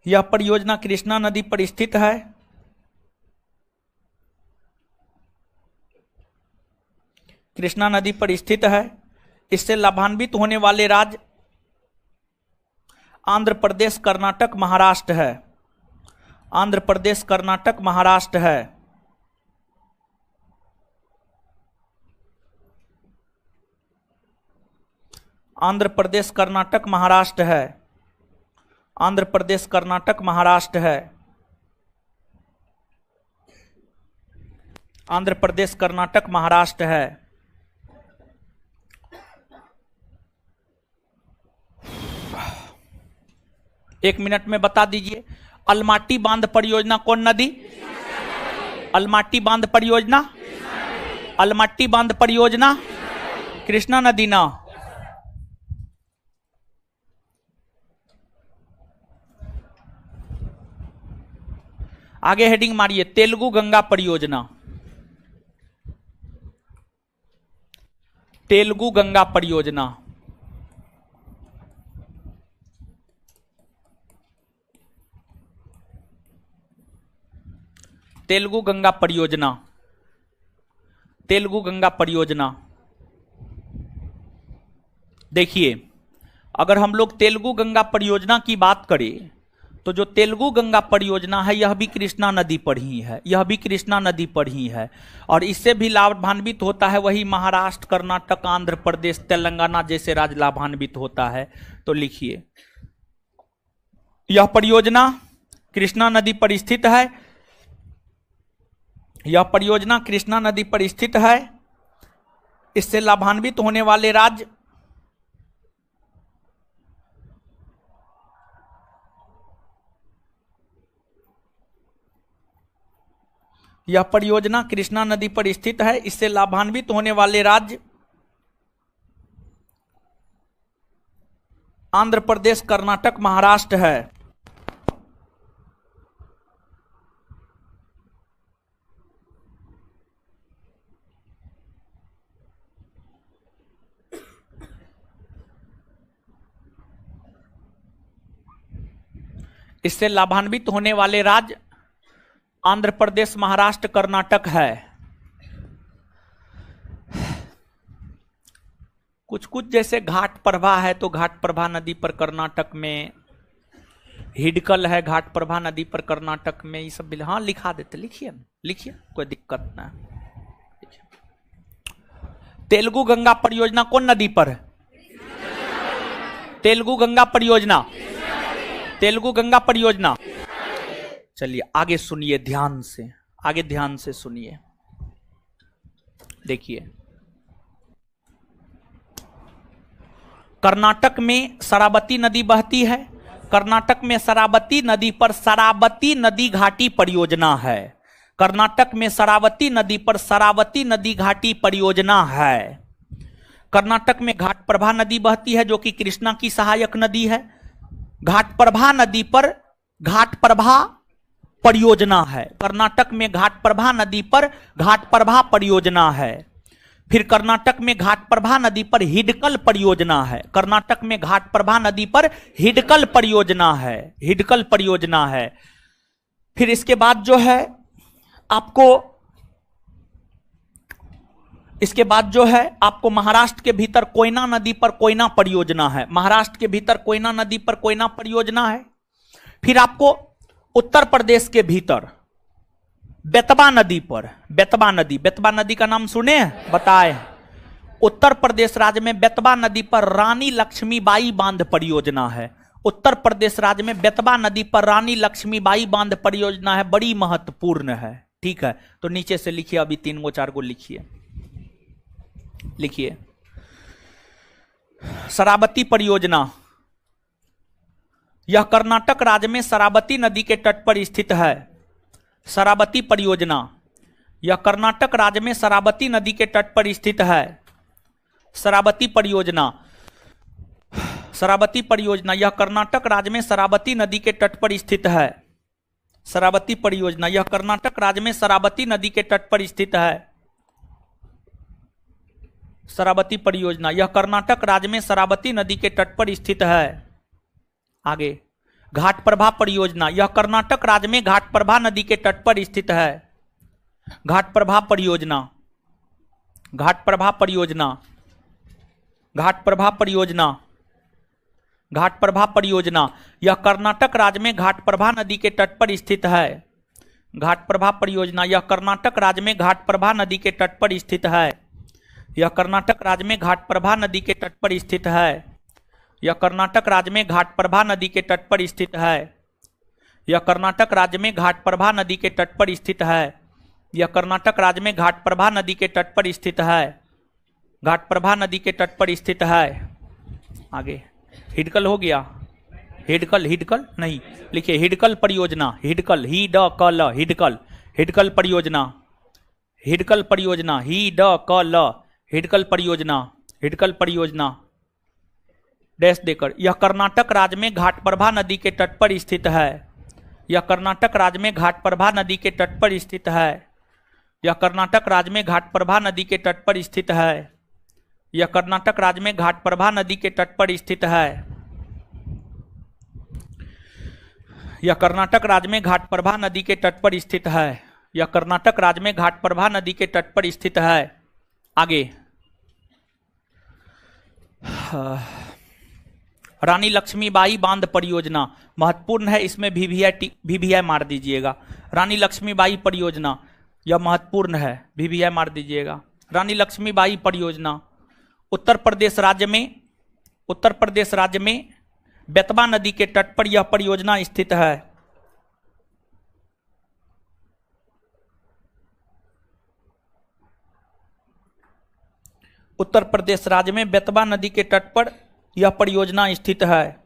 यह परियोजना कृष्णा नदी पर स्थित है। कृष्णा नदी पर स्थित है। इससे लाभान्वित होने वाले राज्य आंध्र प्रदेश, कर्नाटक, महाराष्ट्र है। आंध्र प्रदेश, कर्नाटक, महाराष्ट्र है। आंध्र प्रदेश, कर्नाटक, महाराष्ट्र है। आंध्र प्रदेश, कर्नाटक, महाराष्ट्र है। आंध्र प्रदेश, कर्नाटक, महाराष्ट्र है। एक मिनट में बता दीजिए, अलमट्टी बांध परियोजना कौन नदी? अलमट्टी बांध परियोजना, अलमट्टी बांध परियोजना कृष्णा नदी ना। आगे हेडिंग मारिए, तेलुगु गंगा परियोजना। तेलुगु गंगा परियोजना। तेलुगु गंगा परियोजना। तेलुगु गंगा परियोजना। देखिए, अगर हम लोग तेलुगु गंगा परियोजना की बात करें, तो जो तेलुगु गंगा परियोजना है, यह भी कृष्णा नदी पर ही है। यह भी कृष्णा नदी पर ही है, और इससे भी लाभान्वित होता है वही महाराष्ट्र, कर्नाटक, आंध्र प्रदेश, तेलंगाना जैसे राज्य लाभान्वित होता है। तो लिखिए, यह परियोजना कृष्णा नदी पर स्थित है। यह परियोजना कृष्णा नदी पर स्थित है। इससे लाभान्वित होने वाले राज्य यह परियोजना कृष्णा नदी पर स्थित है। इससे लाभान्वित होने वाले राज्य आंध्र प्रदेश, कर्नाटक, महाराष्ट्र है। इससे लाभान्वित होने वाले राज्य आंध्र प्रदेश, महाराष्ट्र, कर्नाटक है। कुछ कुछ जैसे घाट प्रभा है तो घाट प्रभा नदी पर कर्नाटक में, हिडकल है घाट प्रभा नदी पर कर्नाटक में, ये सब हाँ लिखा देते, लिखिए ना, लिखिए, कोई दिक्कत ना। तेलुगु गंगा परियोजना कौन नदी पर है? तेलुगु गंगा परियोजना, तेलुगु गंगा परियोजना। चलिए आगे सुनिए ध्यान से, आगे ध्यान से सुनिए। देखिए कर्नाटक में शरावती नदी बहती है। कर्नाटक में शरावती नदी पर शरावती नदी घाटी परियोजना है। कर्नाटक में शरावती नदी पर शरावती नदी घाटी परियोजना है। कर्नाटक में घाट प्रभा नदी बहती है जो कि कृष्णा की सहायक नदी है। घाट प्रभा नदी पर घाट प्रभा परियोजना है। कर्नाटक में घाट प्रभा नदी पर घाट प्रभा परियोजना है। फिर कर्नाटक में घाट प्रभा नदी पर हिडकल परियोजना है। कर्नाटक में घाट प्रभा नदी पर हिडकल परियोजना है, हिडकल परियोजना है। फिर इसके बाद जो है आपको, इसके बाद जो है आपको महाराष्ट्र के भीतर कोयना नदी पर कोयना परियोजना है। महाराष्ट्र के भीतर कोयना नदी पर कोयना परियोजना है। फिर आपको उत्तर प्रदेश के भीतर बेतवा नदी पर, बेतवा नदी, बेतवा नदी का नाम सुने बताए? उत्तर प्रदेश राज्य में बेतवा नदी पर रानी लक्ष्मीबाई बांध परियोजना है। उत्तर प्रदेश राज्य में बेतवा नदी पर रानी लक्ष्मीबाई बांध परियोजना है, बड़ी महत्वपूर्ण है। ठीक है, तो नीचे से लिखिए, अभी 3 गो 4 गो लिखिए, लिखिए। शरावती परियोजना, यह कर्नाटक राज्य में शरावती नदी के तट पर स्थित है। शरावती परियोजना, यह कर्नाटक राज्य में शरावती नदी के तट पर स्थित है। शरावती परियोजना, शरावती परियोजना, यह कर्नाटक राज्य में शरावती नदी के तट पर स्थित है। शरावती परियोजना, यह कर्नाटक राज्य में शरावती नदी के तट पर स्थित है। शरावती परियोजना, यह कर्नाटक राज्य में शरावती नदी के तट पर स्थित है। आगे घाट प्रभा परियोजना, यह कर्नाटक राज्य में घाट प्रभा नदी के तट पर स्थित है। घाट प्रभा परियोजना, घाट प्रभा परियोजना, घाट प्रभा परियोजना, घाट प्रभा परियोजना, यह कर्नाटक राज्य में घाट प्रभा नदी के तट पर स्थित है। घाट प्रभा परियोजना, यह कर्नाटक राज्य में घाट प्रभा नदी के तट पर स्थित है। यह कर्नाटक राज्य में घाट प्रभा नदी के तट पर स्थित है। यह कर्नाटक राज्य में घाट प्रभा नदी के तट पर स्थित है। यह कर्नाटक राज्य में घाट प्रभा नदी के तट पर स्थित है। यह कर्नाटक राज्य में घाट प्रभा नदी के तट पर स्थित है। घाट प्रभा नदी के तट पर स्थित है। आगे हिडकल हो गया, हिडकल, हिडकल नहीं लिखिए, हिडकल परियोजना, हिडकल, ही ड क ल, हिडकल, हिडकल परियोजना, हिडकल परियोजना, ही ड क ल, हिडकल परियोजना, हिडकल परियोजना डैश देकर। यह कर्नाटक राज्य में घाट प्रभा नदी के तट पर स्थित है। यह कर्नाटक राज्य में घाट प्रभा नदी के तट पर स्थित है। यह कर्नाटक राज्य में घाट प्रभा नदी के तट पर स्थित है। यह कर्नाटक राज्य में घाट प्रभा नदी के तट पर स्थित है। यह कर्नाटक राज्य में घाट प्रभा नदी के तट पर स्थित है। यह कर्नाटक राज्य में घाट प्रभा नदी के तट पर स्थित है। आगे रानी लक्ष्मीबाई बांध परियोजना महत्वपूर्ण है, इसमें VVI मार दीजिएगा। रानी लक्ष्मीबाई परियोजना यह महत्वपूर्ण है, VVI मार दीजिएगा। रानी लक्ष्मीबाई परियोजना उत्तर प्रदेश राज्य में, उत्तर प्रदेश राज्य में बेतवा नदी के तट पर यह परियोजना स्थित है। उत्तर प्रदेश राज्य में बेतवा नदी के तट पर यह परियोजना स्थित है।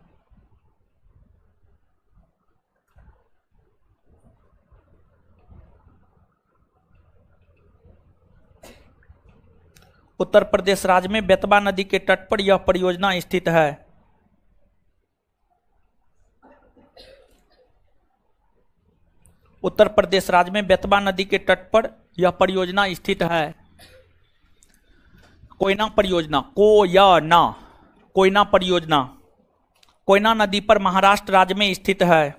उत्तर प्रदेश राज्य में बेतवा नदी के तट पर यह परियोजना स्थित है। उत्तर प्रदेश राज्य में बेतवा नदी के तट पर यह परियोजना स्थित है। कोयना परियोजना, कोयना परियोजना कोयना नदी पर महाराष्ट्र राज्य में स्थित है।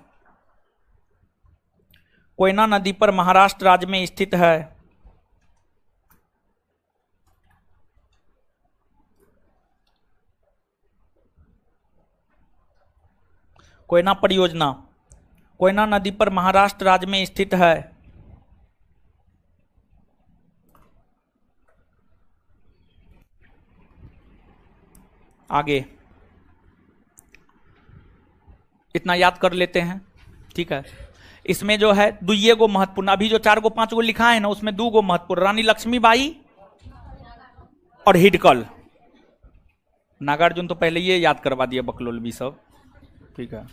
कोयना नदी पर महाराष्ट्र राज्य में स्थित है। कोयना परियोजना कोयना नदी पर महाराष्ट्र राज्य में स्थित है। आगे इतना याद कर लेते हैं, ठीक है। इसमें जो है दुइये गो महत्वपूर्ण, अभी जो 4 गो 5 गो लिखा है ना उसमें 2 गो महत्वपूर्ण, रानी लक्ष्मीबाई और हिडकल। नागार्जुन तो पहले ये याद करवा दिया, बकलोलवी सब, ठीक है।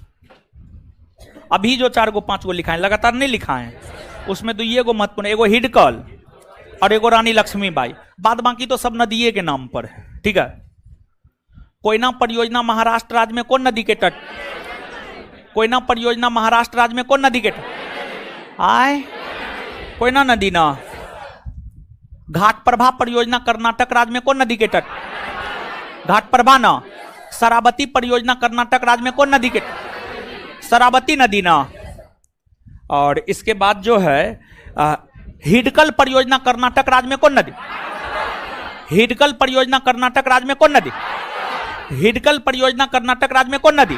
अभी जो 4 गो 5 गो लिखा है, लगातार नहीं लिखा है, उसमें दुइये गो महत्वपूर्ण, एगो हिडकल और एगो रानी लक्ष्मीबाई, बाद बाकी तो सब नदिये के नाम पर है, ठीक है। कोयना परियोजना महाराष्ट्र राज्य में कौन नदी के तट? कोयना परियोजना महाराष्ट्र राज्य में कौन नदी के तट? कोयना नदी ना। घाट प्रभा परियोजना कर्नाटक राज्य में कौन नदी के तट? घाट प्रभा ना। शरावती परियोजना कर्नाटक राज्य में कौन नदी के तट? शरावती नदी ना। और इसके बाद जो है हिडकल परियोजना कर्नाटक राज्य में कौन नदी? हिडकल परियोजना कर्नाटक राज्य में कौन नदी? हिडकल परियोजना कर्नाटक राज्य में कौन नदी?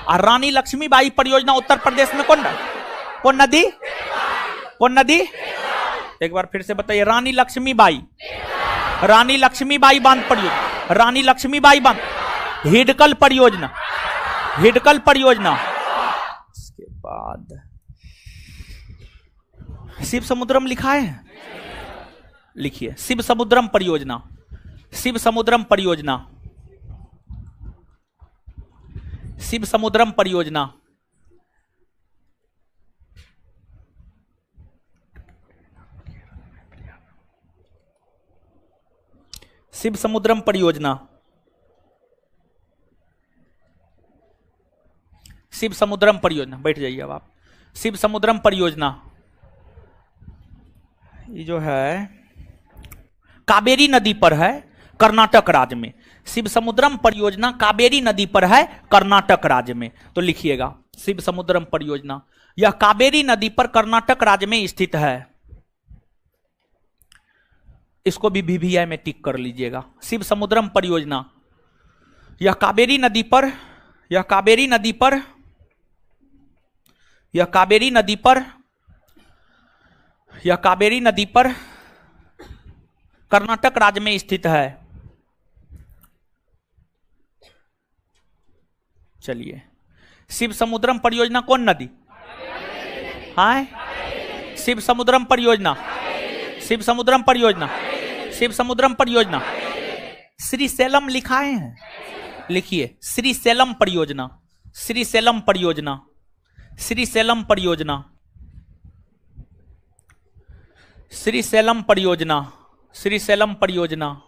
और रानी लक्ष्मीबाई परियोजना उत्तर प्रदेश में कौन नदी? कौन नदी? एक बार फिर से बताइए। रानी लक्ष्मीबाई बांध परियोजना, रानी लक्ष्मीबाई बांध, हिडकल परियोजना, हिडकल परियोजना। इसके बाद शिव समुद्रम लिखा है, लिखिए शिव समुद्रम परियोजना, शिव समुद्रम परियोजना, शिव समुद्रम परियोजना। शिव समुद्रम परियोजना, शिव समुद्रम परियोजना। बैठ जाइए अब आप। शिव समुद्रम परियोजना ये जो है कावेरी नदी पर है कर्नाटक राज्य में। शिव समुद्रम परियोजना कावेरी नदी पर है कर्नाटक राज्य में। तो लिखिएगा शिव समुद्रम परियोजना, यह कावेरी नदी पर कर्नाटक राज्य में स्थित है। इसको भी VVI में टिक कर लीजिएगा। शिव समुद्रम परियोजना यह कावेरी नदी पर, यह कावेरी नदी पर, यह कावेरी नदी पर, यह कावेरी नदी पर कर्नाटक राज्य में स्थित है। चलिए शिव समुद्रम परियोजना कौन नदी? हाँ, शिव समुद्रम परियोजना, शिव समुद्रम परियोजना, शिव समुद्रम परियोजना। श्रीशैलम लिखाए हैं, लिखिए श्रीशैलम परियोजना, श्रीशैलम परियोजना, श्रीशैलम परियोजना, श्रीशैलम परियोजना, श्रीशैलम परियोजना,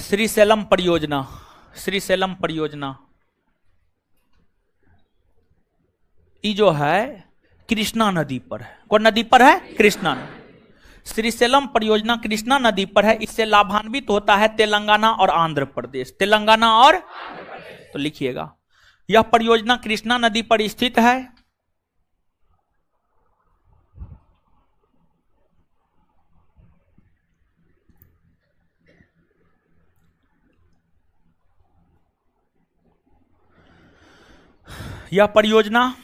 श्रीशैलम परियोजना, श्रीशैलम परियोजना। ये जो है कृष्णा नदी पर है। कौन नदी पर है? कृष्णा नदी। श्रीशैलम परियोजना कृष्णा नदी पर है। इससे लाभान्वित होता है तेलंगाना और आंध्र प्रदेश, तेलंगाना और, तो लिखिएगा यह परियोजना कृष्णा नदी पर स्थित है। यह परियोजना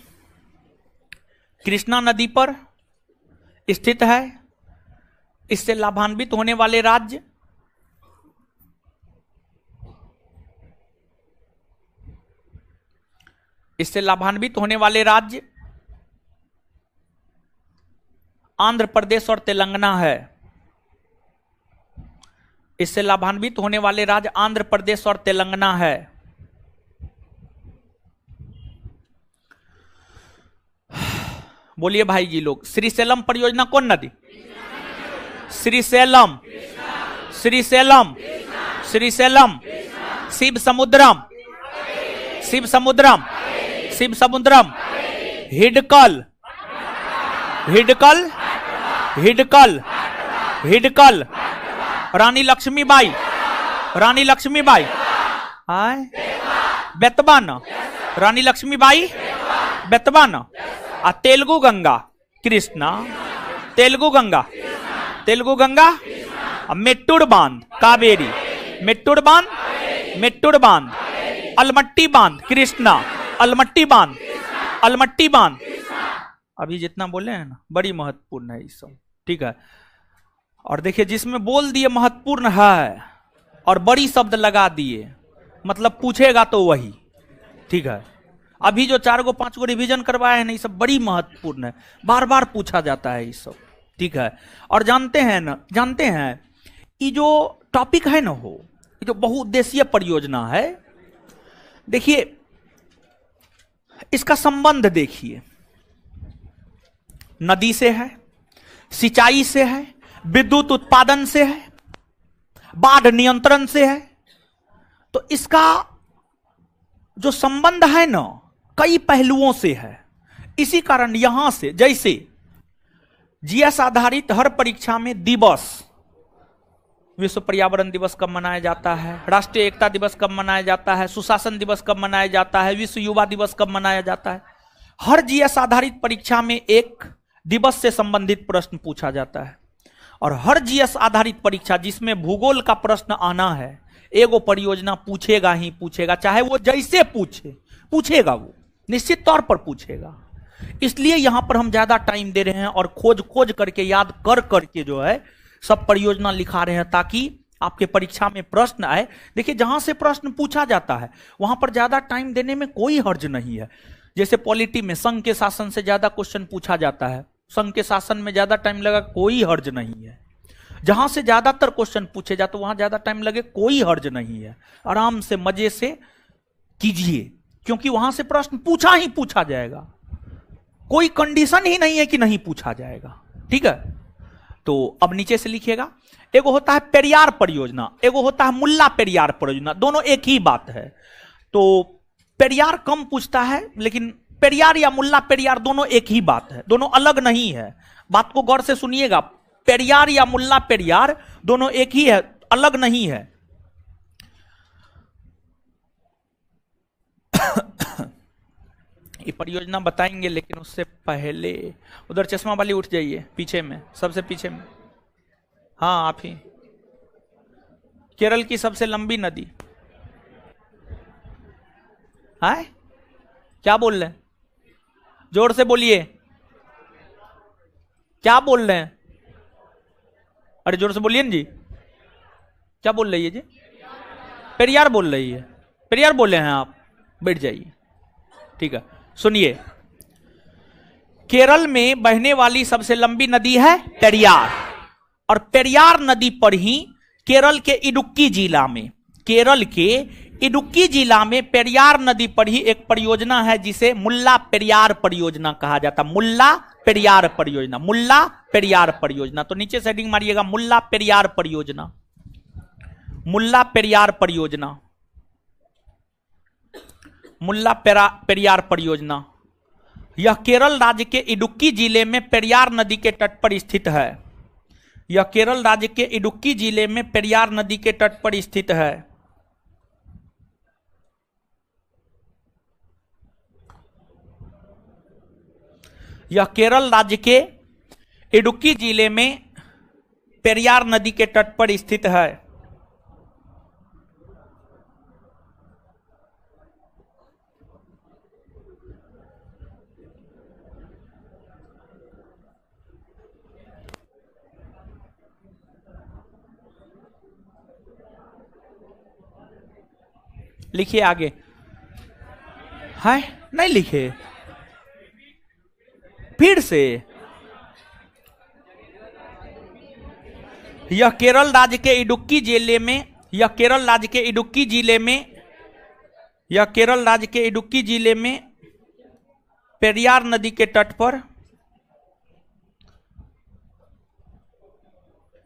कृष्णा नदी पर स्थित है। इससे लाभान्वित होने वाले राज्य इससे लाभान्वित होने वाले राज्य आंध्र प्रदेश और तेलंगाना है। इससे लाभान्वित होने वाले राज्य आंध्र प्रदेश और तेलंगाना है। बोलिए भाई जी लोग, श्रीशैलम परियोजना कौन नदी? श्रीशैलम, श्रीशैलम, श्रीशैलम। शिव समुद्रम, शिव समुद्रम, शिव समुद्रम। हिडकल, हिडकल, हिडकल, हिडकल। रानी लक्ष्मीबाई, रानी लक्ष्मीबाई। हाय बेतबा न, रानी लक्ष्मीबाई बेतबा न। तेलुगु गंगा कृष्णा, तेलुगु गंगा, तेलुगु गंगा। मेट्टूर बांध कावेरी, मेट्टूर बांध, मेट्टूर बांध। अलमट्टी बांध कृष्णा, अलमट्टी बांध, अलमट्टी बांध। अभी जितना बोले हैं ना बड़ी महत्वपूर्ण है ये सब, ठीक है। और देखिए जिसमें बोल दिए महत्वपूर्ण है और बड़ी शब्द लगा दिए, मतलब पूछेगा तो वही, ठीक है। अभी जो 4 गो 5 गो रिवीजन करवाए हैं ना, ये सब बड़ी महत्वपूर्ण है, बार बार पूछा जाता है ये सब, ठीक है। और जानते हैं ना, जानते हैं ये जो टॉपिक है ना, हो ये जो बहुउद्देशीय परियोजना है, देखिए इसका संबंध देखिए, नदी से है, सिंचाई से है, विद्युत उत्पादन से है, बाढ़ नियंत्रण से है। तो इसका जो संबंध है ना कई पहलुओं से है। इसी कारण यहां से, जैसे जीएस आधारित हर परीक्षा में दिवस, विश्व पर्यावरण दिवस कब मनाया जाता है, राष्ट्रीय एकता दिवस कब मनाया जाता है, सुशासन दिवस कब मनाया जाता है, विश्व युवा दिवस कब मनाया जाता है, हर जीएस आधारित परीक्षा में एक दिवस से संबंधित प्रश्न पूछा जाता है। और हर जीएस आधारित परीक्षा जिसमें भूगोल का प्रश्न आना है, एगो परियोजना पूछेगा ही पूछेगा, चाहे वो जैसे पूछे, पूछेगा, वो निश्चित तौर पर पूछेगा। इसलिए यहां पर हम ज्यादा टाइम दे रहे हैं और खोज खोज करके, याद कर करके जो है सब परियोजना लिखा रहे हैं, ताकि आपके परीक्षा में प्रश्न आए। देखिए जहां से प्रश्न पूछा जाता है वहां पर ज्यादा टाइम देने में कोई हर्ज नहीं है। जैसे पॉलिटी में संघ के शासन से ज्यादा क्वेश्चन पूछा जाता है, संघ के शासन में ज्यादा टाइम लगा, कोई हर्ज नहीं है। जहां से ज्यादातर क्वेश्चन पूछे जाते वहां ज्यादा टाइम लगे, कोई हर्ज नहीं है। आराम से मजे से कीजिए, क्योंकि वहां से प्रश्न पूछा ही पूछा जाएगा, कोई कंडीशन ही नहीं है कि नहीं पूछा जाएगा, ठीक है। तो अब नीचे से लिखिएगा, एगो होता है पेरियार परियोजना, एगो होता है मुल्ला पेरियार परियोजना, दोनों एक ही बात है। तो पेरियार कम पूछता है, लेकिन पेरियार या मुल्ला पेरियार दोनों एक ही बात है, दोनों अलग नहीं है। बात को गौर से सुनिएगा, पेरियार या मुल्ला पेरियार दोनों एक ही है, अलग नहीं है। ये परियोजना बताएंगे, लेकिन उससे पहले उधर चश्मा वाली उठ जाइए, पीछे में, सबसे पीछे में। हाँ आप ही। केरल की सबसे लंबी नदी है, क्या बोल रहे हैं? जोर से बोलिए, क्या बोल रहे हैं? अरे जोर से बोलिए ना जी, क्या बोल रही है जी? पेरियार बोल रही है, पेरियार बोले हैं आप, बैठ जाइए, ठीक है। सुनिए, केरल में बहने वाली सबसे लंबी नदी है पेरियार, और पेरियार नदी पर ही केरल के इडुक्की जिला में, केरल के इडुक्की जिला में पेरियार नदी पर ही एक परियोजना है जिसे मुल्ला पेरियार परियोजना कहा जाता। मुल्ला पेरियार परियोजना, मुल्ला पेरियार परियोजना। तो नीचे से हेडिंग मारिएगा, मुल्ला पेरियार परियोजना, मुल्ला पेरियार परियोजना, मुल्ला पेरियार परियोजना। यह केरल राज्य के इडुक्की जिले में पेरियार नदी के तट पर स्थित है। यह केरल राज्य के इडुक्की जिले में पेरियार नदी के तट पर स्थित है। यह केरल राज्य के इडुक्की जिले में पेरियार नदी के तट पर स्थित है। लिखिए आगे, है नहीं लिखे, फिर से यह केरल राज्य के इडुक्की जिले में, यह केरल राज्य के इडुक्की जिले में, यह केरल राज्य के इडुक्की जिले में पेरियार नदी के तट पर,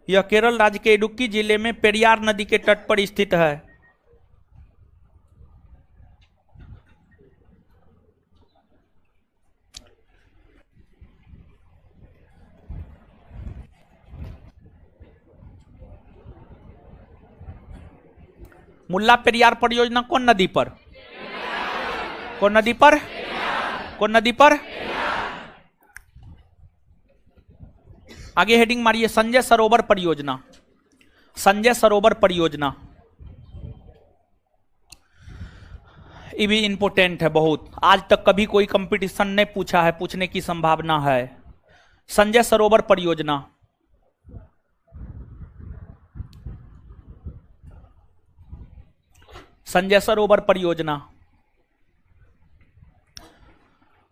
यह केरल राज्य के इडुक्की जिले में पेरियार नदी के तट पर स्थित है। मुल्ला पेरियार परियोजना कौन नदी पर, कौन नदी पर, कौन नदी पर? आगे हेडिंग मारिए, संजय सरोवर परियोजना, संजय सरोवर परियोजना। ये भी इंपोर्टेंट है बहुत, आज तक कभी कोई कंपटीशन नहीं पूछा है, पूछने की संभावना है। संजय सरोवर परियोजना, संजय सरोवर परियोजना।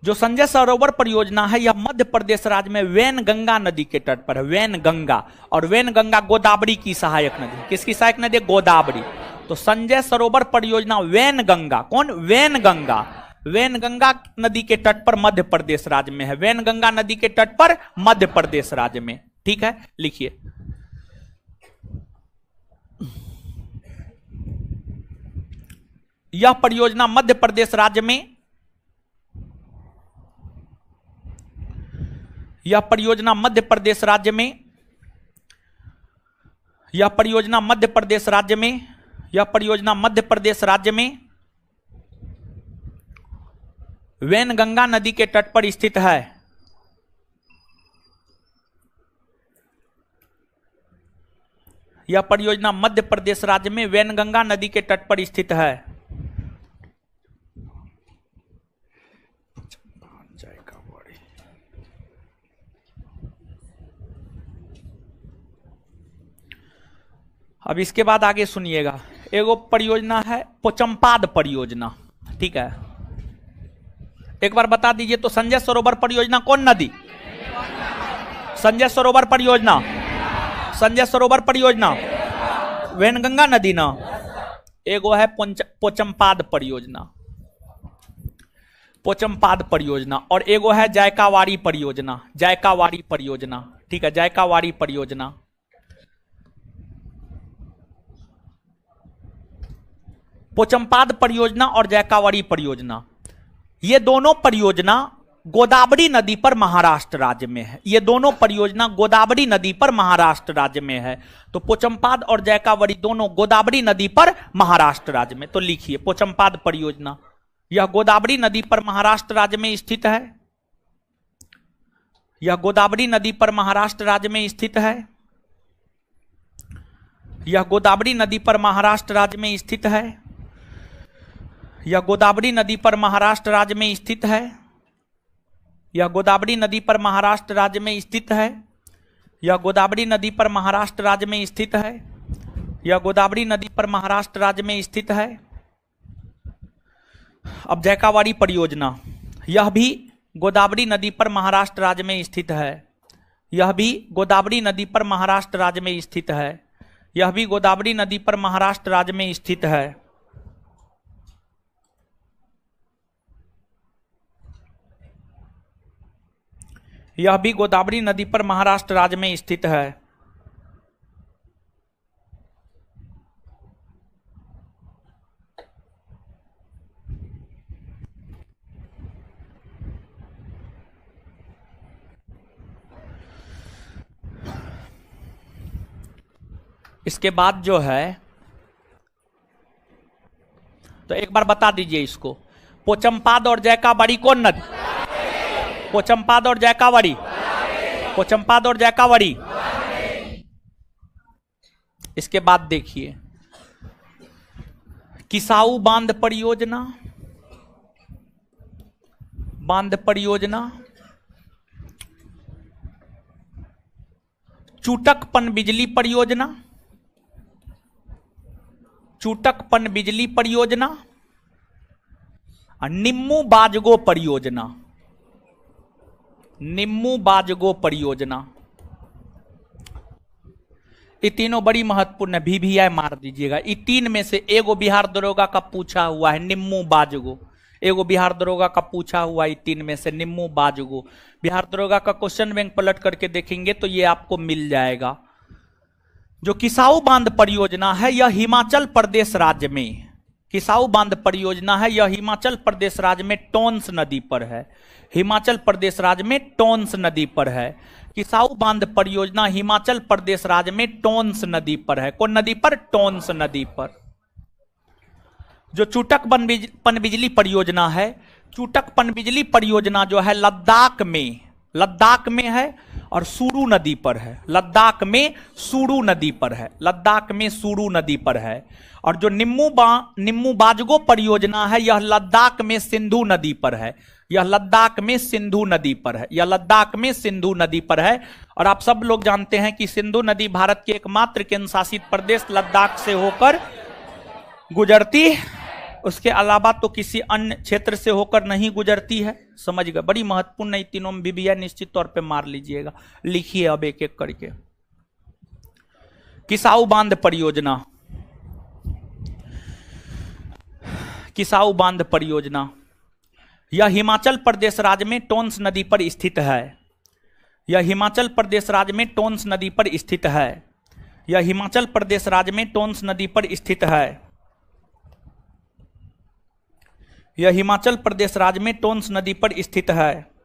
जो संजय सरोवर परियोजना है यह मध्य प्रदेश राज्य में वैनगंगा नदी के तट पर है, वैनगंगा। और वैनगंगा गोदावरी की सहायक नदी, किसकी सहायक नदी? गोदावरी। तो संजय सरोवर परियोजना वैनगंगा, कौन? वैनगंगा। वैनगंगा नदी के तट पर मध्य प्रदेश राज्य में है, वैनगंगा नदी के तट पर मध्य प्रदेश राज्य में। ठीक है, लिखिए। यह परियोजना मध्य प्रदेश राज्य में, यह परियोजना मध्य प्रदेश राज्य में, यह परियोजना मध्य प्रदेश राज्य में, यह परियोजना मध्य प्रदेश राज्य में वैनगंगा नदी के तट पर स्थित है। यह परियोजना मध्य प्रदेश राज्य में वैनगंगा नदी के तट पर स्थित है। अब इसके बाद आगे सुनिएगा, एगो परियोजना है पोचमपाद परियोजना। ठीक है, एक बार बता दीजिए तो संजय सरोवर परियोजना कौन नदी? संजय सरोवर परियोजना, संजय सरोवर परियोजना वैनगंगा नदी ना। एगो है पोचमपाद परियोजना, पोचमपाद परियोजना, और एगो है जायकावाड़ी परियोजना, जायकावाड़ी परियोजना। ठीक है, जायकावाड़ी परियोजना। पोचमपाद परियोजना और जायकावाड़ी परियोजना, ये दोनों परियोजना गोदावरी नदी पर महाराष्ट्र राज्य में है। ये दोनों परियोजना गोदावरी नदी पर महाराष्ट्र राज्य में है। तो पोचमपाद और जायकावाड़ी दोनों गोदावरी नदी पर महाराष्ट्र राज्य में। तो लिखिए, पोचमपाद परियोजना यह गोदावरी नदी पर महाराष्ट्र राज्य में स्थित है। यह गोदावरी नदी पर महाराष्ट्र राज्य में स्थित है। यह गोदावरी नदी पर महाराष्ट्र राज्य में स्थित है। यह गोदावरी नदी पर महाराष्ट्र राज्य में स्थित है। यह गोदावरी नदी पर महाराष्ट्र राज्य में स्थित है। यह गोदावरी नदी पर महाराष्ट्र राज्य में स्थित है। यह गोदावरी नदी पर महाराष्ट्र राज्य में स्थित है। अब जायकावाड़ी परियोजना, यह भी गोदावरी नदी पर महाराष्ट्र राज्य में स्थित है। यह भी गोदावरी नदी पर महाराष्ट्र राज्य में स्थित है। यह भी गोदावरी नदी पर महाराष्ट्र राज्य में स्थित है। यह भी गोदावरी नदी पर महाराष्ट्र राज्य में स्थित है। इसके बाद जो है, तो एक बार बता दीजिए इसको, पोचमपाद और जायकावाड़ी कौन नदी? पोचमपाद और जायकावाड़ी, पोचमपाद और जायकावाड़ी। इसके बाद देखिए, किसाऊ बांध परियोजना, बांध परियोजना, चूटकपन बिजली परियोजना, चूटकपन बिजली परियोजना, निम्मू बाजगो परियोजना, निम्मू बाजगो परियोजना। ये तीनों बड़ी महत्वपूर्ण है, VVI मार दीजिएगा। ये तीन में से एगो बिहार दरोगा का पूछा हुआ है, निम्मू बाजगो। एगो बिहार दरोगा का पूछा हुआ है, तीन में से निम्मू बाजगो। बिहार दरोगा का क्वेश्चन बैंक पलट करके देखेंगे तो ये आपको मिल जाएगा। जो किसाऊ बांध परियोजना है यह हिमाचल प्रदेश राज्य में, किसाऊ बांध परियोजना है यह हिमाचल प्रदेश राज्य में टोंस नदी पर है। हिमाचल प्रदेश राज्य में टोंस नदी पर है। किसाऊ बांध परियोजना हिमाचल प्रदेश राज्य में टोंस नदी पर है। कौन नदी पर? टोंस नदी पर। जो चूटक पनबिजली परियोजना है, चूटक पनबिजली परियोजना जो है लद्दाख में है और सुरू नदी पर है। लद्दाख में सुरू नदी पर है। लद्दाख में सुरू नदी पर है। और जो निम्मू बाजगो परियोजना है यह लद्दाख में सिंधु नदी पर है। यह लद्दाख में सिंधु नदी पर है। यह लद्दाख में सिंधु नदी पर है। और आप सब लोग जानते हैं कि सिंधु नदी भारत के एकमात्र केंद्र शासित प्रदेश लद्दाख से होकर गुजरती, उसके अलावा तो किसी अन्य क्षेत्र से होकर नहीं गुजरती है। समझ गए? बड़ी महत्वपूर्ण है। तीनों में VVI निश्चित तौर पे मार लीजिएगा। लिखिए अब एक एक करके। किसाऊ बांध परियोजना, किसाऊ बांध परियोजना यह हिमाचल प्रदेश राज्य में टोंस नदी पर स्थित है। यह हिमाचल प्रदेश राज्य में टोंस नदी पर स्थित है। यह हिमाचल प्रदेश राज्य में टोंस नदी पर स्थित है। यह हिमाचल प्रदेश राज्य में टोंस नदी पर स्थित है।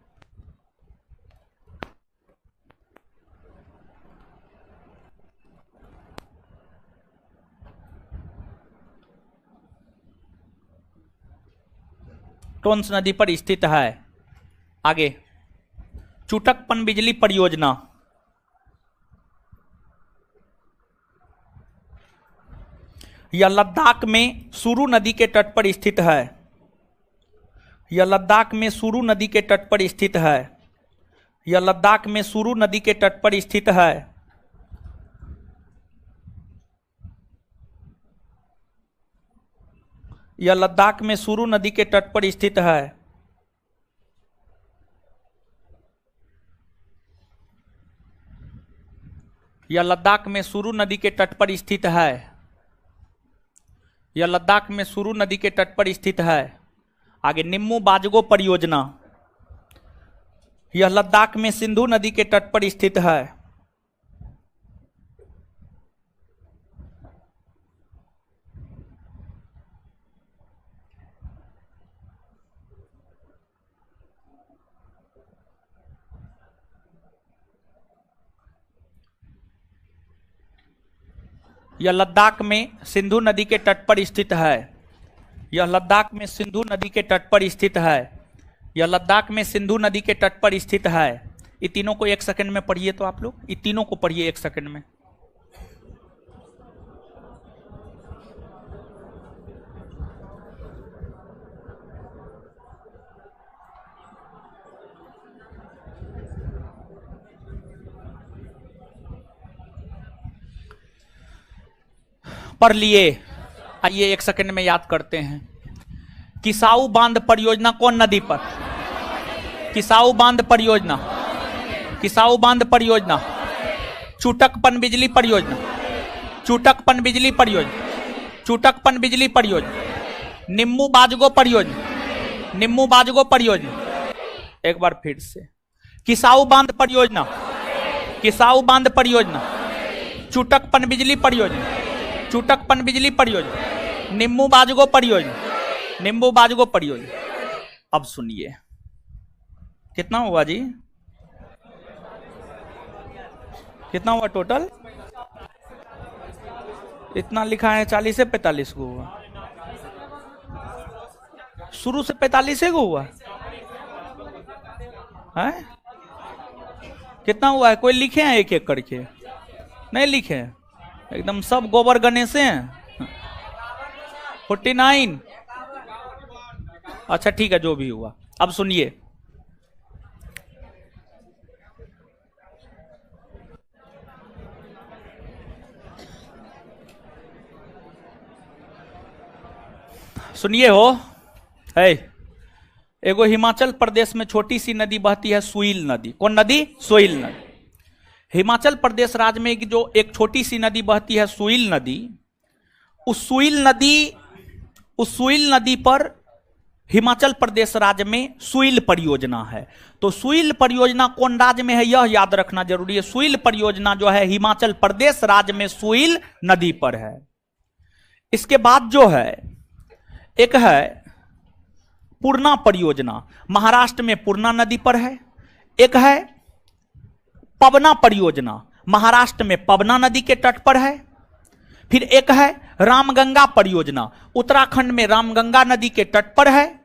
टोंस नदी पर स्थित है। आगे, चूटक पनबिजली परियोजना यह लद्दाख में सुरू नदी के तट पर स्थित है। यह लद्दाख में सुरू नदी के तट पर स्थित है। यह लद्दाख में सुरू नदी के तट पर स्थित है। यह लद्दाख में सुरू नदी के तट पर स्थित है। यह लद्दाख में सुरू नदी के तट पर स्थित है। यह लद्दाख में सुरू नदी के तट पर स्थित है। आगे, निम्मू बाजगो परियोजना यह लद्दाख में सिंधु नदी के तट पर स्थित है। यह लद्दाख में सिंधु नदी के तट पर स्थित है। यह लद्दाख में सिंधु नदी के तट पर स्थित है। यह लद्दाख में सिंधु नदी के तट पर स्थित है। ये तीनों को एक सेकंड में पढ़िए तो आप लोग, ये तीनों को पढ़िए एक सेकंड में। पढ़ लिए? आइए एक सेकंड में याद करते हैं। किसाऊ बांध परियोजना कौन नदी पर? किसाऊ बांध परियोजना, किसाऊ बांध परियोजना, चूटक पनबिजली परियोजना, चूटक पनबिजली परियोजना, चूटक पनबिजली परियोजना, निम्मू बाजगो परियोजना, निम्मू बाजगो परियोजना। एक बार फिर से, किसाऊ बांध परियोजना, किसाऊ बांध परियोजना, चूटक पनबिजली परियोजना, चूटक पनबिजली परियोजना, निम्मू बाजगो परियोजना, निम्बू बाजगो परियोजना। अब सुनिए, कितना हुआ जी? कितना हुआ टोटल? इतना लिखा है 40 से 45 को हुआ। शुरू से 45 को हुआ है? कितना हुआ है? कोई लिखे हैं एक एक करके? नहीं लिखे हैं, एकदम सब गोबर गणेश हैं। 49। अच्छा ठीक है, जो भी हुआ। अब सुनिए, सुनिए हो है, एगो हिमाचल प्रदेश में छोटी सी नदी बहती है, सुईल नदी। कौन नदी? सुईल नदी। हिमाचल प्रदेश राज्य में जो एक छोटी सी नदी बहती है सुईल नदी, उस सुईल नदी पर हिमाचल प्रदेश राज्य में सुईल परियोजना है। तो सुईल परियोजना कौन राज्य में है यह याद रखना जरूरी है। सुईल परियोजना जो है हिमाचल प्रदेश राज्य में सुईल नदी पर है। इसके बाद जो है एक है पूर्णा परियोजना, महाराष्ट्र में पूर्णा नदी पर है। एक है पवना परियोजना, महाराष्ट्र में पवना नदी के तट पर है। फिर एक है रामगंगा परियोजना, उत्तराखंड में रामगंगा नदी के तट पर है।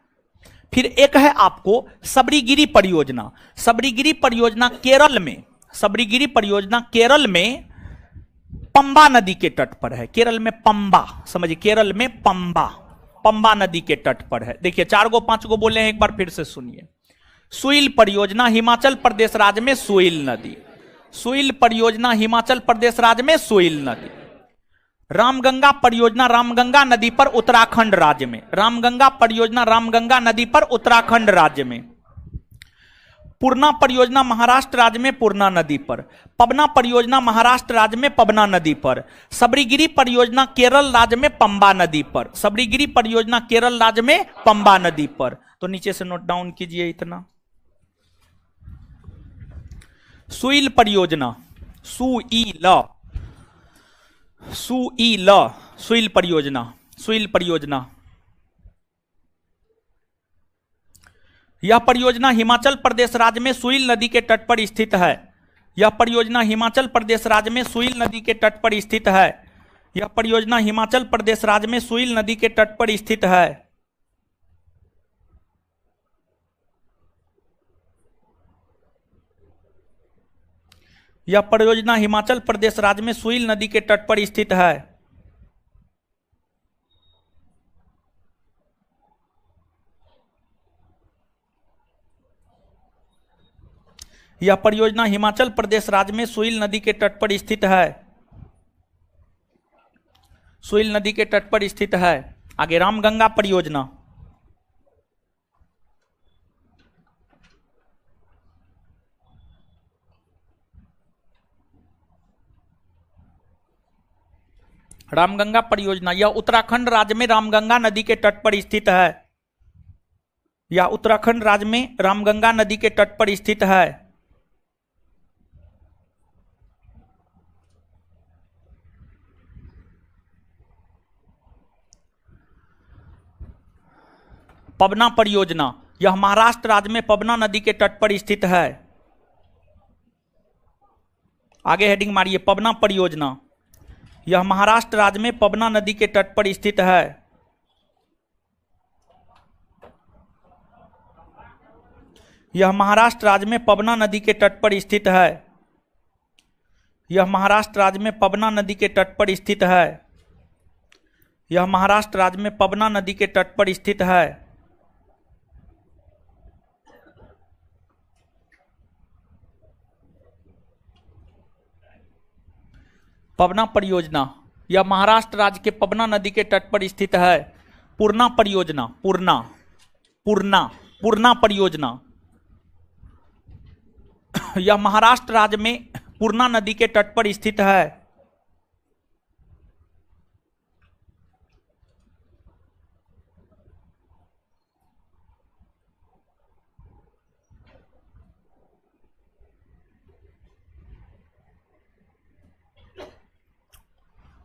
फिर एक है आपको सबरीगिरी परियोजना, सबरीगिरी परियोजना केरल में, सबरीगिरी परियोजना केरल में पंबा नदी के तट पर है। केरल में पंबा, समझिए केरल में पंबा नदी के तट पर है। देखिए 4 गो 5 गो बोले हैं, एक बार फिर से सुनिए। सुईल परियोजना हिमाचल प्रदेश राज्य में सुईल नदी, सुईल परियोजना हिमाचल प्रदेश राज्य में सुईल नदी। रामगंगा परियोजना रामगंगा नदी पर उत्तराखंड राज्य में, रामगंगा परियोजना रामगंगा नदी पर उत्तराखंड राज्य में। पूर्णा परियोजना महाराष्ट्र राज्य में पूर्णा नदी पर। पवना परियोजना महाराष्ट्र राज्य में पवना नदी पर। सबरीगिरी परियोजना केरल राज्य में पंबा नदी पर, सबरीगिरी परियोजना केरल राज्य में पंबा नदी पर। तो नीचे से नोट डाउन कीजिए इतना। सुईल परियोजना, सुईल परियोजना, सुईल परियोजना, यह परियोजना हिमाचल प्रदेश राज्य में सुईल नदी के तट पर स्थित है। यह परियोजना हिमाचल प्रदेश राज्य में सुईल नदी के तट पर स्थित है। यह परियोजना हिमाचल प्रदेश राज्य में सुईल नदी के तट पर स्थित है। यह परियोजना हिमाचल प्रदेश राज्य में सुईल नदी के तट पर स्थित है। यह परियोजना हिमाचल प्रदेश राज्य में सुईल नदी के तट पर स्थित है। सुईल नदी के तट पर स्थित है। आगे रामगंगा परियोजना, रामगंगा परियोजना यह उत्तराखंड राज्य में रामगंगा नदी के तट पर स्थित है। यह उत्तराखंड राज्य में रामगंगा नदी के तट पर स्थित है। पवना परियोजना यह महाराष्ट्र राज्य में पवना नदी के तट पर स्थित है। आगे हेडिंग मारिए, पवना परियोजना यह महाराष्ट्र राज्य में पवना नदी के तट पर स्थित है। यह महाराष्ट्र राज्य में पवना नदी के तट पर स्थित है। यह महाराष्ट्र राज्य में पवना नदी के तट पर स्थित है। यह महाराष्ट्र राज्य में पवना नदी के तट पर स्थित है। पवना परियोजना यह महाराष्ट्र राज्य के पवना नदी के तट पर स्थित है। पूर्णा परियोजना, पूर्णा परियोजना यह महाराष्ट्र राज्य में पूर्णा नदी के तट पर स्थित है।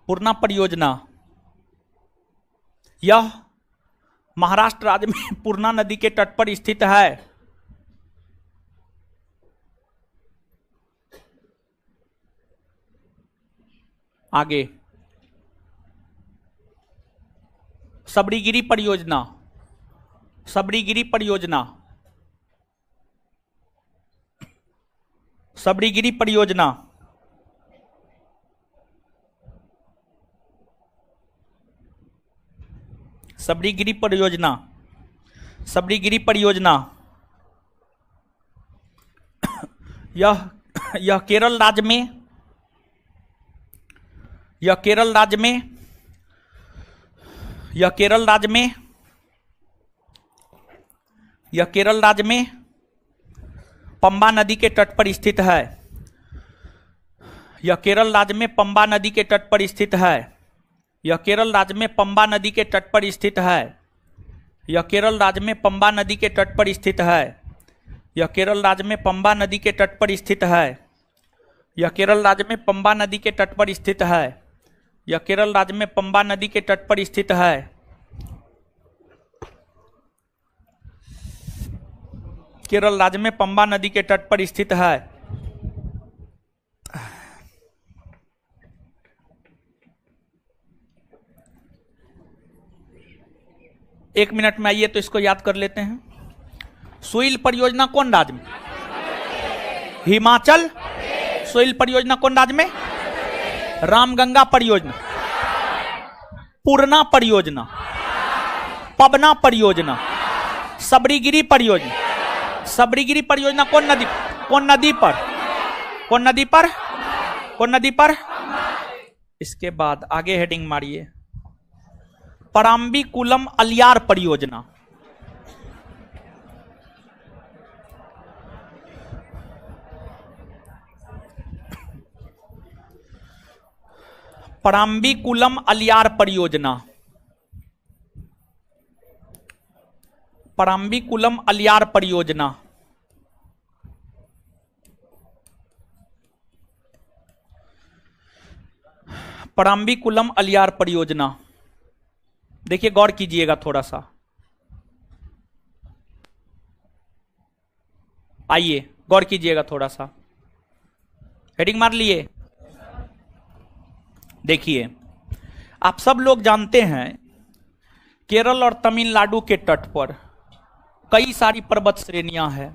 पूर्णा परियोजना यह महाराष्ट्र राज्य में पूर्णा नदी के तट पर स्थित है। आगे सबरीगिरी परियोजना, सबरीगिरी परियोजना, सबरीगिरी परियोजना सबरीगिरी परियोजना, सबरीगिरी परियोजना यह केरल राज्य में, यह केरल राज्य में, यह केरल राज्य में, यह केरल राज्य में पंबा नदी के तट पर स्थित है। यह केरल राज्य में पंबा नदी के तट पर स्थित है। यह केरल राज्य में पंबा नदी के तट पर स्थित है। यह केरल राज्य में पंबा नदी के तट पर स्थित है। यह केरल राज्य में पंबा नदी के तट पर स्थित है। यह केरल राज्य में पंबा नदी के तट पर स्थित है। यह केरल राज्य में पंबा नदी के तट पर स्थित है। केरल राज्य में पंबा नदी के तट पर स्थित है। एक मिनट में आइए तो इसको याद कर लेते हैं। सोइल परियोजना कौन राज्य में? हिमाचल। सोइल परियोजना कौन राज्य में? रामगंगा परियोजना, पूर्णा परियोजना, पबना परियोजना, सबरीगिरी परियोजना। सबरीगिरी परियोजना कौन नदी पर? कौन नदी पर? इसके बाद आगे हेडिंग मारिए, पराम्बीकुलम अलियार परियोजना। पराम्बीकुलम अलियार परियोजना। पराम्बीकुलम अलियार परियोजना। पराम्बीकुलम अलियार परियोजना। देखिए गौर कीजिएगा थोड़ा सा, आइए गौर कीजिएगा थोड़ा सा। हेडिंग मार लिए। देखिए आप सब लोग जानते हैं केरल और तमिलनाडु के तट पर कई सारी पर्वत श्रेणियां हैं।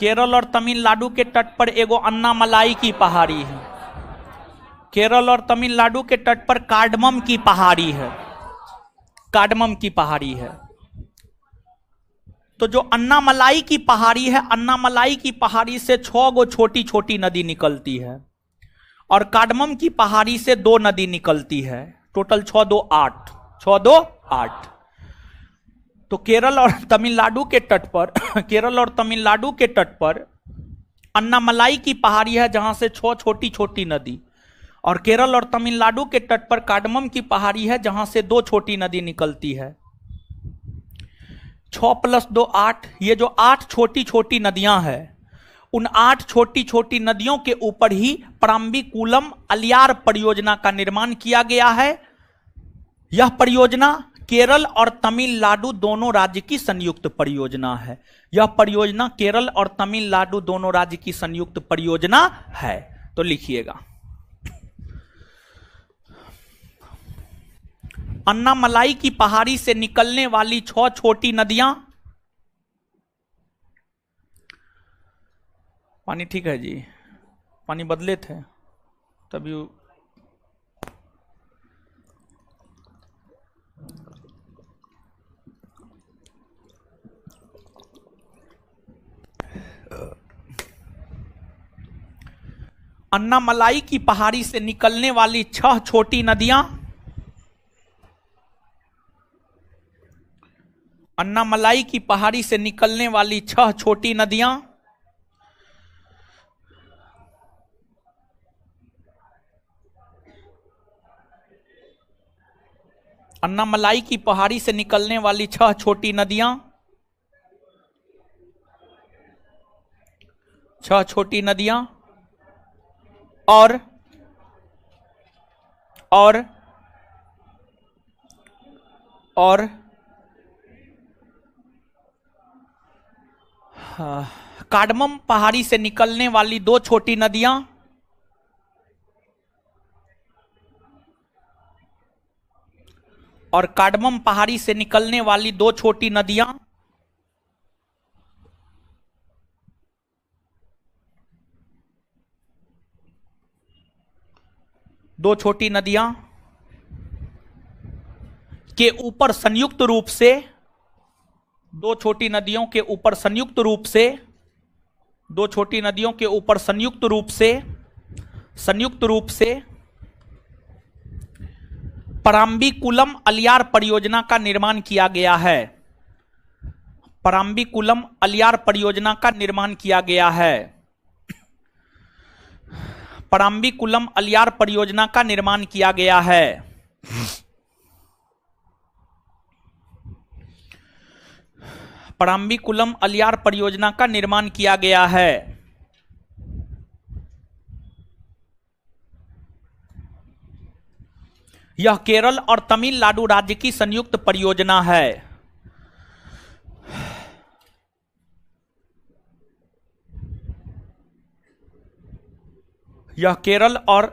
केरल और तमिलनाडु के तट पर एगो अन्नामलाई की पहाड़ी है। केरल और तमिलनाडु के तट पर कार्डमम की पहाड़ी है। कार्डमम की पहाड़ी है। तो जो अन्नामलाई की पहाड़ी है, अन्नामलाई की पहाड़ी से 6 गो छोटी छोटी नदी निकलती है और कार्डमम की पहाड़ी से 2 नदी निकलती है। टोटल 6 2 8, 6 2 8। तो केरल और तमिलनाडु के तट पर केरल और तमिलनाडु के तट पर अन्नामलाई की पहाड़ी है जहां से 6 छोटी छोटी नदी, और केरल और तमिलनाडु के तट पर कार्डमम की पहाड़ी है जहां से 2 छोटी नदी निकलती है। 6 + 2 8। ये जो 8 छोटी छोटी नदियां हैं, उन 8 छोटी छोटी नदियों के ऊपर ही पराम्बीकुलम अलियार परियोजना का निर्माण किया गया है। यह परियोजना केरल और तमिलनाडु दोनों राज्य की संयुक्त परियोजना है। यह परियोजना केरल और तमिलनाडु दोनों राज्य की संयुक्त परियोजना है। तो लिखिएगा, अन्नामलाई की पहाड़ी से निकलने वाली 6 छोटी नदियां। पानी ठीक है जी, पानी बदले थे तभी। अन्नामलाई की पहाड़ी से निकलने वाली 6 छोटी नदियां। अन्नामलाई की पहाड़ी से निकलने वाली 6 छोटी नदियां अन्नामलाई की पहाड़ी से निकलने वाली 6 छोटी नदियां 6 छोटी नदियां और कार्डमम पहाड़ी से निकलने वाली 2 छोटी नदियां और कार्डमम पहाड़ी से निकलने वाली 2 छोटी नदियां के ऊपर संयुक्त रूप से 2 छोटी नदियों के ऊपर संयुक्त रूप से 2 छोटी नदियों के ऊपर संयुक्त रूप से पराम्बीकुलम अलियार परियोजना का निर्माण किया गया है। पराम्बीकुलम अलियार परियोजना का निर्माण किया गया है। पराम्बीकुलम अलियार परियोजना का निर्माण किया गया है। पराम्बीकुलम अलियार परियोजना का निर्माण किया गया है। यह केरल और तमिलनाडु राज्य की संयुक्त परियोजना है। यह केरल और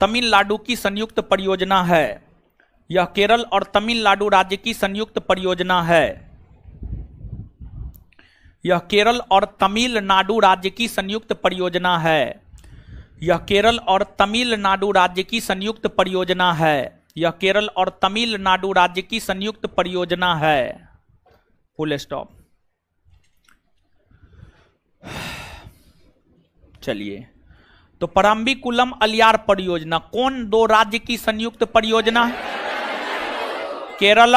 तमिलनाडु की संयुक्त परियोजना है। यह केरल और तमिलनाडु राज्य की संयुक्त परियोजना है। यह केरल और तमिलनाडु राज्य की संयुक्त परियोजना है। यह केरल और तमिलनाडु राज्य की संयुक्त परियोजना है। यह केरल और तमिलनाडु राज्य की संयुक्त परियोजना है। Full stop. चलिए, तो पराम्बीकुलम अलियार परियोजना कौन दो राज्य की संयुक्त परियोजना है? केरल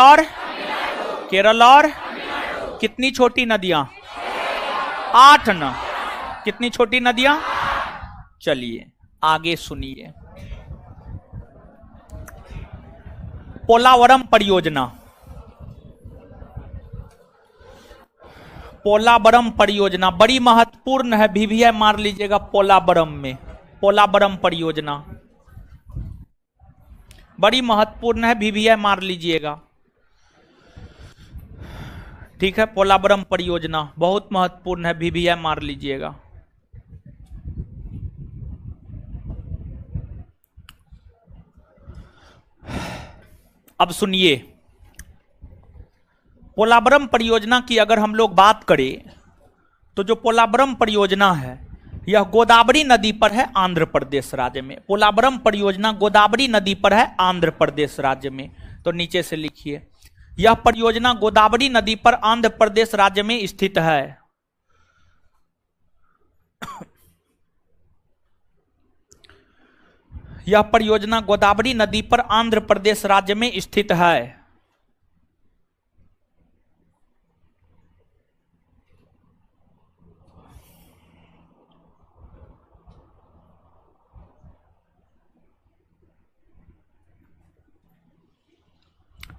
और कितनी छोटी नदियां? 8 न। कितनी छोटी नदियां? चलिए आगे सुनिए। पोलावरम परियोजना। पोलावरम परियोजना बड़ी महत्वपूर्ण है, VVI मार लीजिएगा पोलावरम में। पोलावरम परियोजना बड़ी महत्वपूर्ण है, VVI मार लीजिएगा। ठीक है, पोलावरम परियोजना बहुत महत्वपूर्ण है, VVI मार लीजिएगा। अब सुनिए, पोलावरम परियोजना की अगर हम लोग बात करें तो जो पोलावरम परियोजना है यह गोदावरी नदी पर है, आंध्र प्रदेश राज्य में। पोलावरम परियोजना गोदावरी नदी पर है, आंध्र प्रदेश राज्य में। तो नीचे से लिखिए, यह परियोजना गोदावरी नदी पर आंध्र प्रदेश राज्य में स्थित है। यह परियोजना गोदावरी नदी पर आंध्र प्रदेश राज्य में स्थित है।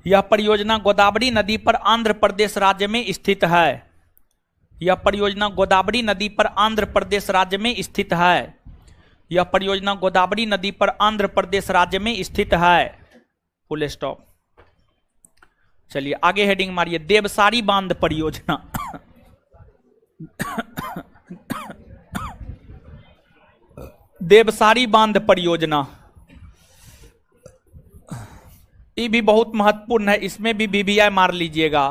यह परियोजना गोदावरी नदी पर आंध्र प्रदेश राज्य में स्थित है। यह परियोजना गोदावरी नदी पर आंध्र प्रदेश राज्य में स्थित है। यह परियोजना गोदावरी नदी पर आंध्र प्रदेश राज्य में स्थित है। Full stop. चलिए आगे हेडिंग मारिए, देवसारी बांध परियोजना। देवसारी बांध परियोजना ये भी बहुत महत्वपूर्ण है, इसमें भी VVI मार लीजिएगा।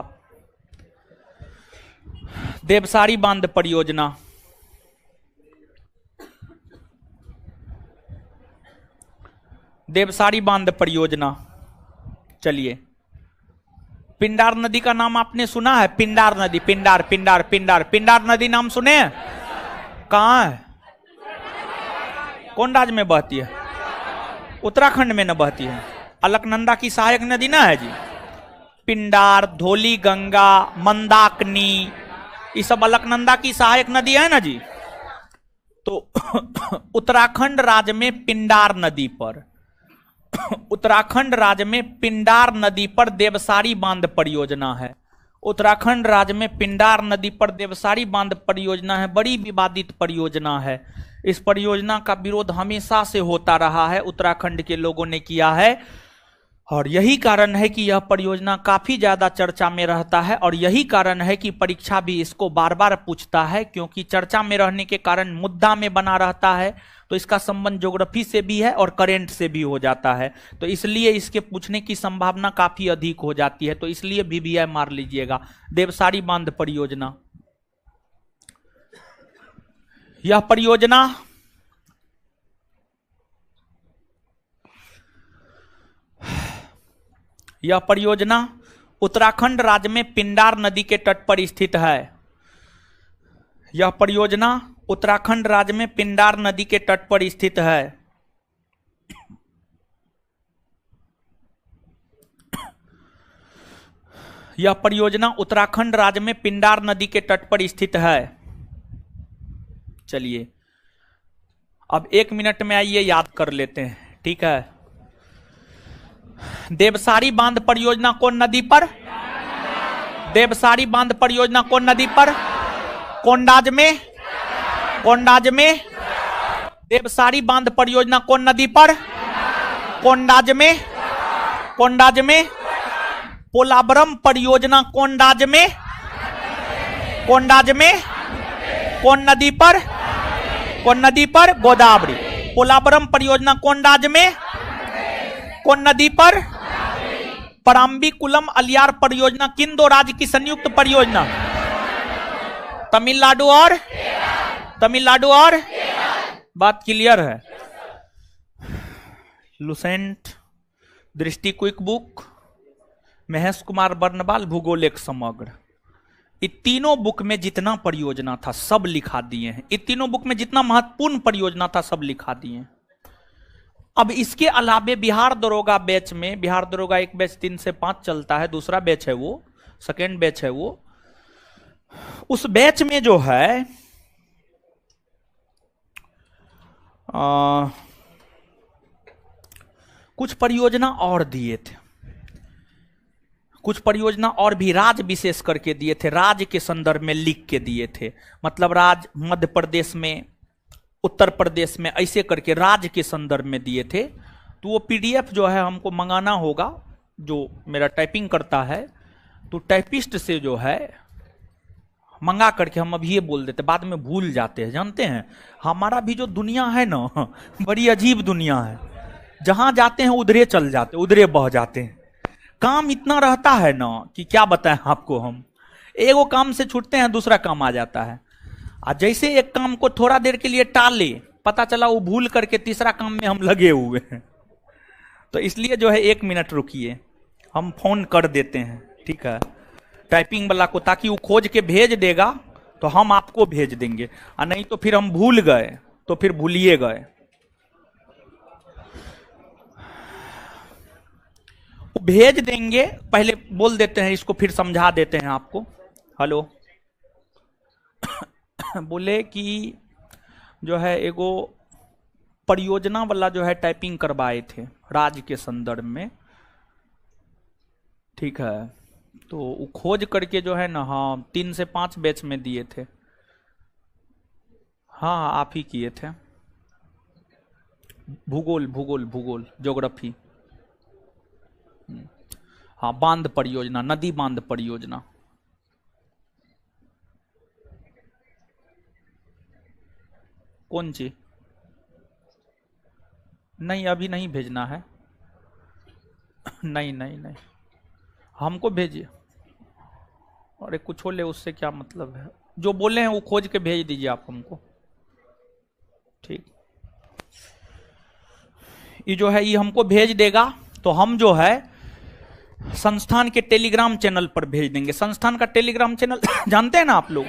देवसारी बांध परियोजना देवसारी बांध परियोजना। चलिए, पिंडार नदी का नाम आपने सुना है? पिंडार नदी, पिंडार पिंडार पिंडार पिंडार नदी नाम सुने हैं? कहां है? कौन राज्य में बहती है? उत्तराखंड में न बहती है? अलकनंदा की सहायक नदी ना है जी। पिंडार, धौली गंगा, मंदाकिनी, ये सब अलकनंदा की सहायक नदी है ना जी। तो उत्तराखंड राज्य में पिंडार नदी पर उत्तराखंड राज्य में पिंडार नदी पर देवसारी बांध परियोजना है। उत्तराखंड राज्य में पिंडार नदी पर देवसारी बांध परियोजना है, बड़ी विवादित परियोजना है। इस परियोजना का विरोध हमेशा से होता रहा है, उत्तराखंड के लोगों ने किया है, और यही कारण है कि यह परियोजना काफी ज्यादा चर्चा में रहता है। और यही कारण है कि परीक्षा भी इसको बार बार पूछता है, क्योंकि चर्चा में रहने के कारण मुद्दा में बना रहता है। तो इसका संबंध ज्योग्राफी से भी है और करंट से भी हो जाता है, तो इसलिए इसके पूछने की संभावना काफी अधिक हो जाती है। तो इसलिए VVI मार लीजिएगा। देवसारी बांध परियोजना, यह परियोजना उत्तराखंड राज्य में पिंडार नदी के तट पर स्थित है। यह परियोजना उत्तराखंड राज्य में पिंडार नदी के तट पर स्थित है। यह परियोजना उत्तराखंड राज्य में पिंडार नदी के तट पर स्थित है। चलिए अब 1 मिनट में आइए याद कर लेते हैं, ठीक है। देवसारी बांध परियोजना कौन नदी पर? देवसारी बांध परियोजना कौन नदी पर? कोंडाज में। कोंडाज में। देवसारी बांध परियोजना कौन नदी पर? कोंडाज में। कोंडाज में। पोलावरम परियोजना कोंडाज में। कोंडाज में। कौन नदी पर? कौन नदी पर? गोदावरी। पोलावरम परियोजना कोंडाज में। कौन नदी पर? पराम्बीकुलम अलियार परियोजना किन दो राज्य की संयुक्त परियोजना? तमिलनाडु और बात क्लियर है। लुसेंट, दृष्टि क्विक बुक, महेश कुमार बर्नवाल, भूगोल एक समग्र, इन तीनों बुक में जितना परियोजना था सब लिखा दिए हैं। इन तीनों बुक में जितना महत्वपूर्ण परियोजना था सब लिखा दिए हैं। अब इसके अलावे बिहार दरोगा बैच में, बिहार दरोगा एक बैच 3 से 5 चलता है, दूसरा बैच है वो, सेकेंड बैच है वो। उस बैच में जो है कुछ परियोजना और दिए थे, कुछ परियोजना और भी राज्य विशेष करके दिए थे, राज्य के संदर्भ में लिख के दिए थे। मतलब राज्य मध्य प्रदेश में, उत्तर प्रदेश में, ऐसे करके राज्य के संदर्भ में दिए थे। तो वो पीडीएफ जो है हमको मंगाना होगा, जो मेरा टाइपिंग करता है, तो टाइपिस्ट से जो है मंगा करके हम अभी ये बोल देते, बाद में भूल जाते हैं। जानते हैं हमारा भी जो दुनिया है ना, बड़ी अजीब दुनिया है। जहां जाते हैं उधरे चल जाते, उधरे बह जाते हैं। काम इतना रहता है ना कि क्या बताएं आपको। हम एगो काम से छूटते हैं, दूसरा काम आ जाता है। जैसे एक काम को थोड़ा देर के लिए टाले, पता चला वो भूल करके तीसरा काम में हम लगे हुए हैं। तो इसलिए जो है 1 मिनट रुकिए, हम फोन कर देते हैं, ठीक है, टाइपिंग वाला को, ताकि वो खोज के भेज देगा तो हम आपको भेज देंगे, और नहीं तो फिर हम भूल गए तो फिर भूलिए गए। वो भेज देंगे, पहले बोल देते हैं इसको, फिर समझा देते हैं आपको। हेलो बोले कि जो है एगो परियोजना वाला जो है टाइपिंग करवाए थे राज्य के संदर्भ में, ठीक है। तो वो खोज करके जो है ना, हाँ 3 से 5 बैच में दिए थे। हाँ आप ही किए थे। भूगोल भूगोल भूगोल ज्योग्राफी। हाँ बांध परियोजना, नदी बांध परियोजना। कौन सी? नहीं अभी नहीं भेजना है। नहीं नहीं नहीं, हमको भेजिए। अरे कुछ हो ले, उससे क्या मतलब है। जो बोले हैं वो खोज के भेज दीजिए आप हमको, ठीक। ये जो है ये हमको भेज देगा तो हम जो है संस्थान के टेलीग्राम चैनल पर भेज देंगे। संस्थान का टेलीग्राम चैनल जानते हैं ना आप लोग?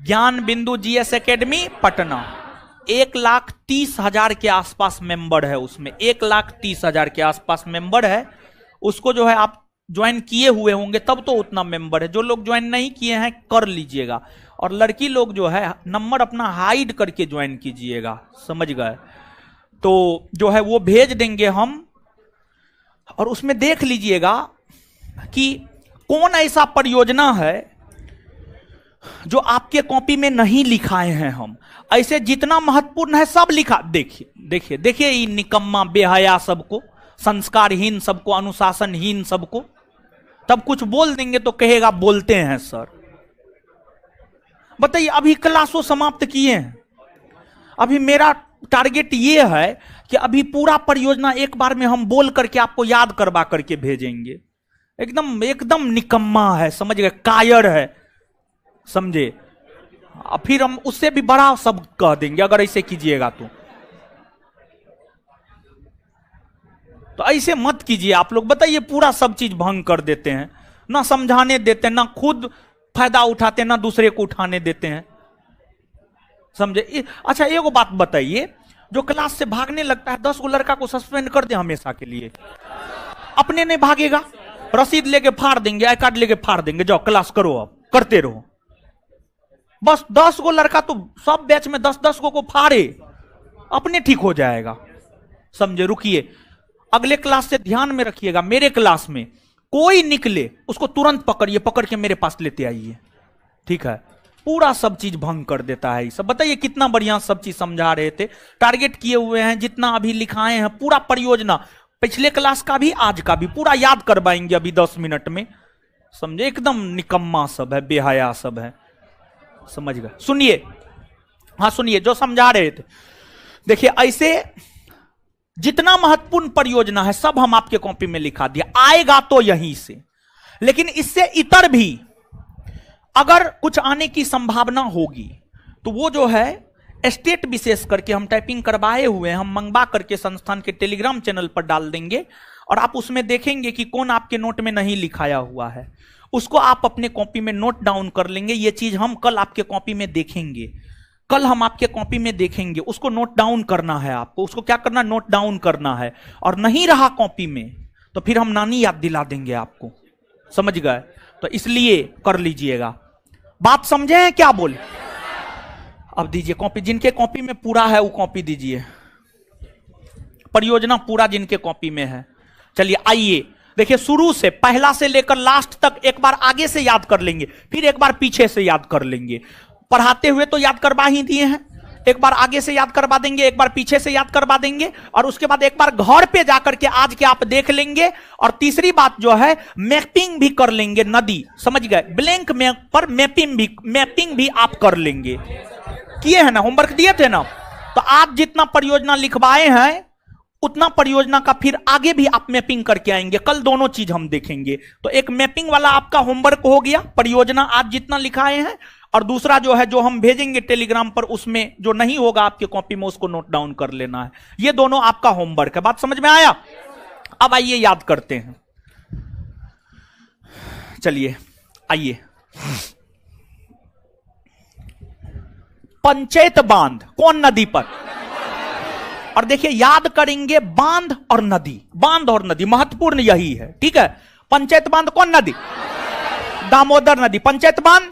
ज्ञान बिंदु जीएस एकेडमी पटना। 1,30,000 के आसपास मेंबर है उसमें, 1,30,000 के आसपास मेंबर है। उसको जो है आप ज्वाइन किए हुए होंगे तब तो उतना मेंबर है। जो लोग ज्वाइन नहीं किए हैं कर लीजिएगा। और लड़की लोग जो है नंबर अपना हाइड करके ज्वाइन कीजिएगा, समझ गए? तो जो है वो भेज देंगे हम, और उसमें देख लीजिएगा कि कौन ऐसा परियोजना है जो आपके कॉपी में नहीं लिखाए हैं हम। ऐसे जितना महत्वपूर्ण है सब लिखा। देखिए देखिए देखिए, ये निकम्मा बेहया सबको, संस्कारहीन सबको, अनुशासनहीन सबको। तब कुछ बोल देंगे तो कहेगा बोलते हैं सर। बताइए, अभी क्लासों समाप्त किए हैं। अभी मेरा टारगेट ये है कि अभी पूरा परियोजना एक बार में हम बोल करके आपको याद करवा करके भेजेंगे। एकदम एकदम निकम्मा है, समझ गए? कायर है, समझे? फिर हम उससे भी बड़ा सब कह देंगे अगर ऐसे कीजिएगा तो ऐसे मत कीजिए आप लोग। बताइए, पूरा सब चीज भंग कर देते हैं, ना समझाने देते हैं, ना खुद फायदा उठाते हैं, ना दूसरे को उठाने देते हैं, समझे? अच्छा एगो बात बताइए, जो क्लास से भागने लगता है 10 गो लड़का को सस्पेंड कर दे हमेशा के लिए, अपने नहीं भागेगा, रसीद लेके फाड़ देंगे, आई कार्ड लेके फाड़ देंगे, जाओ क्लास करो, अब करते रहो। बस 10 गो लड़का तो सब बैच में 10-10 को फाड़े, अपने ठीक हो जाएगा। समझे? रुकिए, अगले क्लास से ध्यान में रखिएगा। मेरे क्लास में कोई निकले उसको तुरंत पकड़िए, पकड़ के मेरे पास लेते आइए, ठीक है? पूरा सब चीज भंग कर देता है ये सब। बताइए कितना बढ़िया सब चीज समझा रहे थे, टारगेट किए हुए हैं, जितना अभी लिखाए हैं पूरा परियोजना, पिछले क्लास का भी आज का भी पूरा याद करवाएंगे अभी 10 मिनट में। समझे? एकदम निकम्मा सब है, बेहया सब है। समझ गए? सुनिए, हाँ सुनिए जो समझा रहे थे। देखिए ऐसे जितना महत्वपूर्ण परियोजना है सब हम आपके कॉपी में लिखा दिया, आएगा तो यहीं से। लेकिन इससे इतर भी अगर कुछ आने की संभावना होगी तो वो जो है स्टेट विशेष करके हम टाइपिंग करवाए हुए हैं, हम मंगवा करके संस्थान के टेलीग्राम चैनल पर डाल देंगे और आप उसमें देखेंगे कि कौन आपके नोट में नहीं लिखाया हुआ है, उसको आप अपने कॉपी में नोट डाउन कर लेंगे। ये चीज हम कल आपके कॉपी में देखेंगे, कल हम आपके कॉपी में देखेंगे, उसको नोट डाउन करना है आपको। उसको क्या करना? नोट डाउन करना है। और नहीं रहा कॉपी में तो फिर हम नानी याद दिला देंगे आपको। समझ गए? तो इसलिए कर लीजिएगा। बात समझे हैं क्या? बोले अब दीजिए कॉपी, जिनके कॉपी में पूरा है वो कॉपी दीजिए, परियोजना पूरा जिनके कॉपी में है। चलिए आइए, देखिए शुरू से पहला से लेकर लास्ट तक एक बार आगे से याद कर लेंगे, फिर एक बार पीछे से याद कर लेंगे। पढ़ाते हुए तो याद करवा ही दिए हैं, एक बार आगे से याद करवा देंगे, एक बार पीछे से याद करवा देंगे, और उसके बाद एक बार घर पे जाकर के आज के आप देख लेंगे। और तीसरी बात जो है मैपिंग भी कर लेंगे नदी। समझ गए? ब्लैंक मैप पर मैपिंग भी आप कर लेंगे। किए हैं ना, होमवर्क दिए थे ना? तो आप जितना परियोजना लिखवाए हैं उतना परियोजना का फिर आगे भी आप मैपिंग करके आएंगे। कल दोनों चीज हम देखेंगे। तो एक मैपिंग वाला आपका होमवर्क हो गया, परियोजना आज जितना लिखाए हैं, और दूसरा जो है जो हम भेजेंगे टेलीग्राम पर, उसमें जो नहीं होगा आपके कॉपी में उसको नोट डाउन कर लेना है। ये दोनों आपका होमवर्क है। बात समझ में आया? अब आइए याद करते हैं। चलिए आइए, पंचायत बांध कौन नदी पर? और देखिए याद करेंगे बांध और नदी, बांध और नदी महत्वपूर्ण यही है, ठीक है? पंचायत बांध कौन नदी? दामोदर नदी। पंचायत बांध,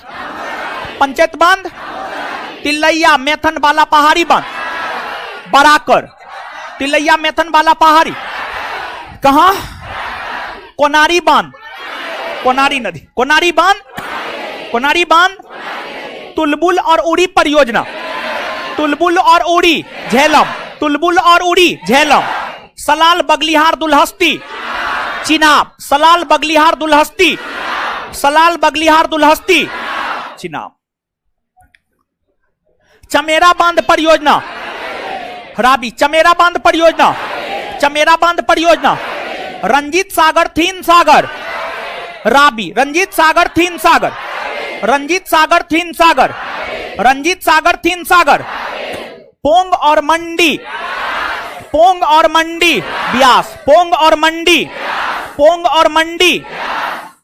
पंचायत बांध तिलैया मैथन वाला पहाड़ी बांध, बराकर तिलैया मैथन वाला पहाड़ी। कहां? कोनारी बांध, कोनारी नदी, कोनारी बांध, कोनारी बांध। तुलबुल और उड़ी परियोजना, तुलबुल और उड़ी झेलम, तुलबुल और उड़ी झेलम। सलाल बगलिहार दुल्हस्ती चिनाब, सलाल बगलिहार दुल्हस्ती, सलाल बगलिहार दुल्हस्ती चिनाब। चमेरा बांध परियोजना राबी, चमेरा बांध परियोजना, चमेरा बांध परियोजना। रंजीत सागर थीन सागर राबी, रंजीत सागर थीन सागर, रंजीत सागर थीन सागर, रंजीत सागर थीन सागर। पोंग और मंडी, पोंग और मंडी ब्यास, पोंग और मंडी, पोंग और मंडी।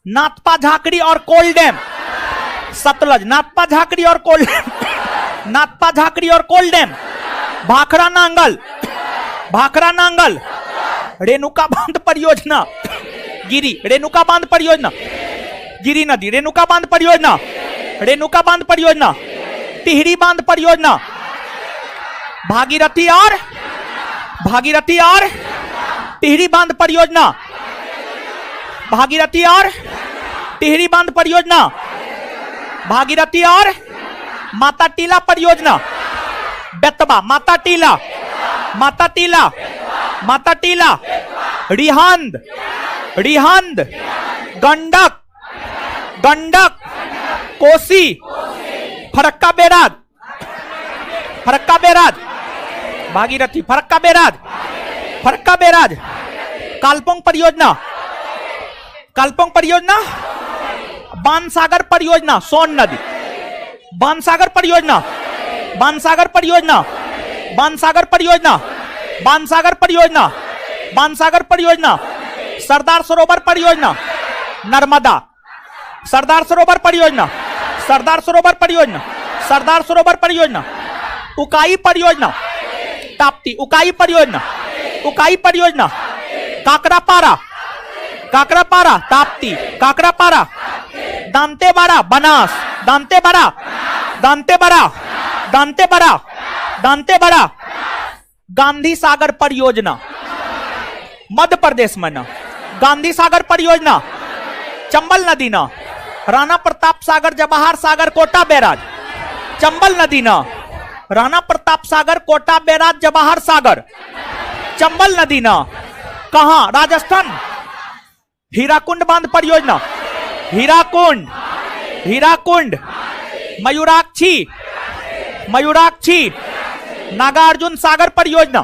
नाथपा झाकड़ी और कोलडेम सतलज, नाथपा झाकड़ी और कोलडेम, नाथपा झाकड़ी और कोलडेम। भाखड़ा नांगल, भाखड़ा नांगल। रेणुका बांध परियोजना गिरी, रेणुका बांध परियोजना गिरी नदी, रेणुका बांध परियोजना, रेणुका बांध परियोजना। टिहरी बांध परियोजना भागीरथी और, भागीरथी और टिहरी बांध परियोजना, भागीरथी और टिहरी बांध परियोजना, भागीरथी और माता टीला परियोजना। बेतबा, माता Tila, Mata Tila, Mata Tila. Rihand, Rihand. Gandak, Gandak. Kosi, Farakka barrage, Farakka barrage. Bhagirathi, Farakka barrage, Farakka barrage. Kalpong परियोजना, कालपोंग परियोजना। बाणसागर परियोजना सोन नदी, बाणसागर परियोजना, बाणसागर परियोजना, बाणसागर परियोजना, बाणसागर परियोजना, बाणसागर परियोजना। सरदार सरोवर परियोजना नर्मदा, सरदार सरोवर परियोजना, सरदार सरोवर परियोजना, सरदार सरोवर परियोजना। उकाई परियोजना ताप्ती, उकाई परियोजना, उकाई परियोजना। काकरापारा, काकरापारा ताप्ती, काकरापारा। दांतेवाड़ा बनास, दांतेवाड़ा, दांतेवाड़ा, दांतेवाड़ा, दांतेवाड़ा। गांधी सागर परियोजना मध्य प्रदेश में ना, गांधी सागर परियोजना चंबल नदी ना, राणा प्रताप सागर, जवाहर सागर, कोटा बैराज, चंबल नदी ना, राणा प्रताप सागर, कोटा बैराज, जवाहर सागर, चंबल नदी ना। कहां? राजस्थान। हीराकुंड बांध परियोजना, हीराकुंड, हीराकुंड। मयूराक्षी, मयूराक्षी। नागार्जुन सागर परियोजना,